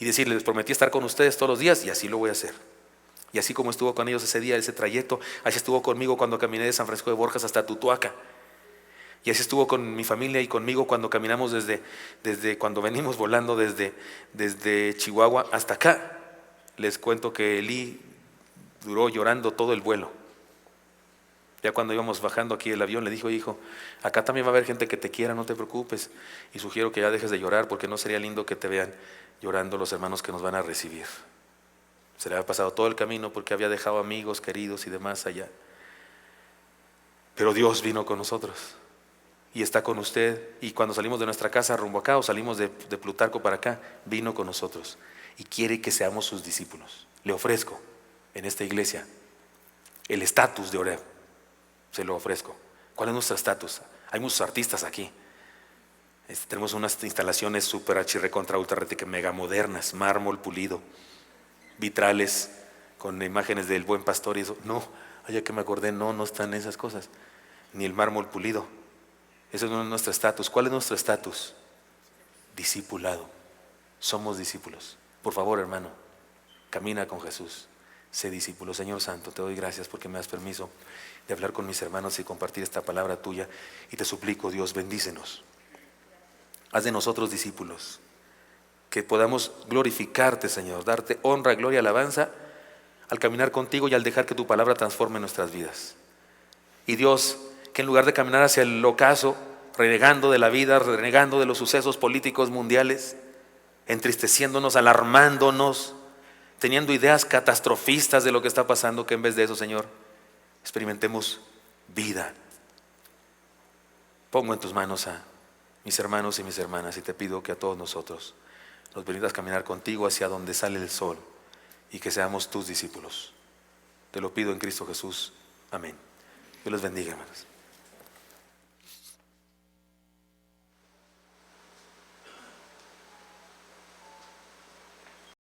y decirles, les prometí estar con ustedes todos los días y así lo voy a hacer. Y así como estuvo con ellos ese día, ese trayecto, así estuvo conmigo cuando caminé de San Francisco de Borjas hasta Tutuaca. Y así estuvo con mi familia y conmigo cuando caminamos desde cuando venimos volando desde Chihuahua hasta acá. Les cuento que Eli duró llorando todo el vuelo. Ya cuando íbamos bajando aquí del avión le dijo, hijo, acá también va a haber gente que te quiera, no te preocupes. Y sugiero que ya dejes de llorar, porque no sería lindo que te vean llorando los hermanos que nos van a recibir. Se le había pasado todo el camino porque había dejado amigos, queridos y demás allá. Pero Dios vino con nosotros y está con usted. Y cuando salimos de nuestra casa rumbo acá o salimos de Plutarco para acá, vino con nosotros y quiere que seamos sus discípulos. Le ofrezco en esta iglesia el estatus de Oreb. Se lo ofrezco. ¿Cuál es nuestro estatus? Hay muchos artistas aquí. Tenemos unas instalaciones súper archirrecontra ultra mega modernas, mármol pulido, vitrales con imágenes del buen pastor y eso. No, ya que me acordé, no están esas cosas. Ni el mármol pulido. Eso no es nuestro estatus. ¿Cuál es nuestro estatus? Discipulado. Somos discípulos. Por favor, hermano, camina con Jesús. Sé discípulo. Señor Santo, te doy gracias porque me das permiso de hablar con mis hermanos y compartir esta palabra tuya. Y te suplico, Dios, bendícenos. Haz de nosotros discípulos. Que podamos glorificarte, Señor, darte honra, gloria, alabanza al caminar contigo y al dejar que tu palabra transforme nuestras vidas. Y Dios, que en lugar de caminar hacia el ocaso, renegando de la vida, renegando de los sucesos políticos mundiales, entristeciéndonos, alarmándonos, teniendo ideas catastrofistas de lo que está pasando, que en vez de eso, Señor, experimentemos vida. Pongo en tus manos a mis hermanos y mis hermanas y te pido que a todos nosotros nos permitas caminar contigo hacia donde sale el sol y que seamos tus discípulos. Te lo pido en Cristo Jesús. Amén. Dios les bendiga, hermanos.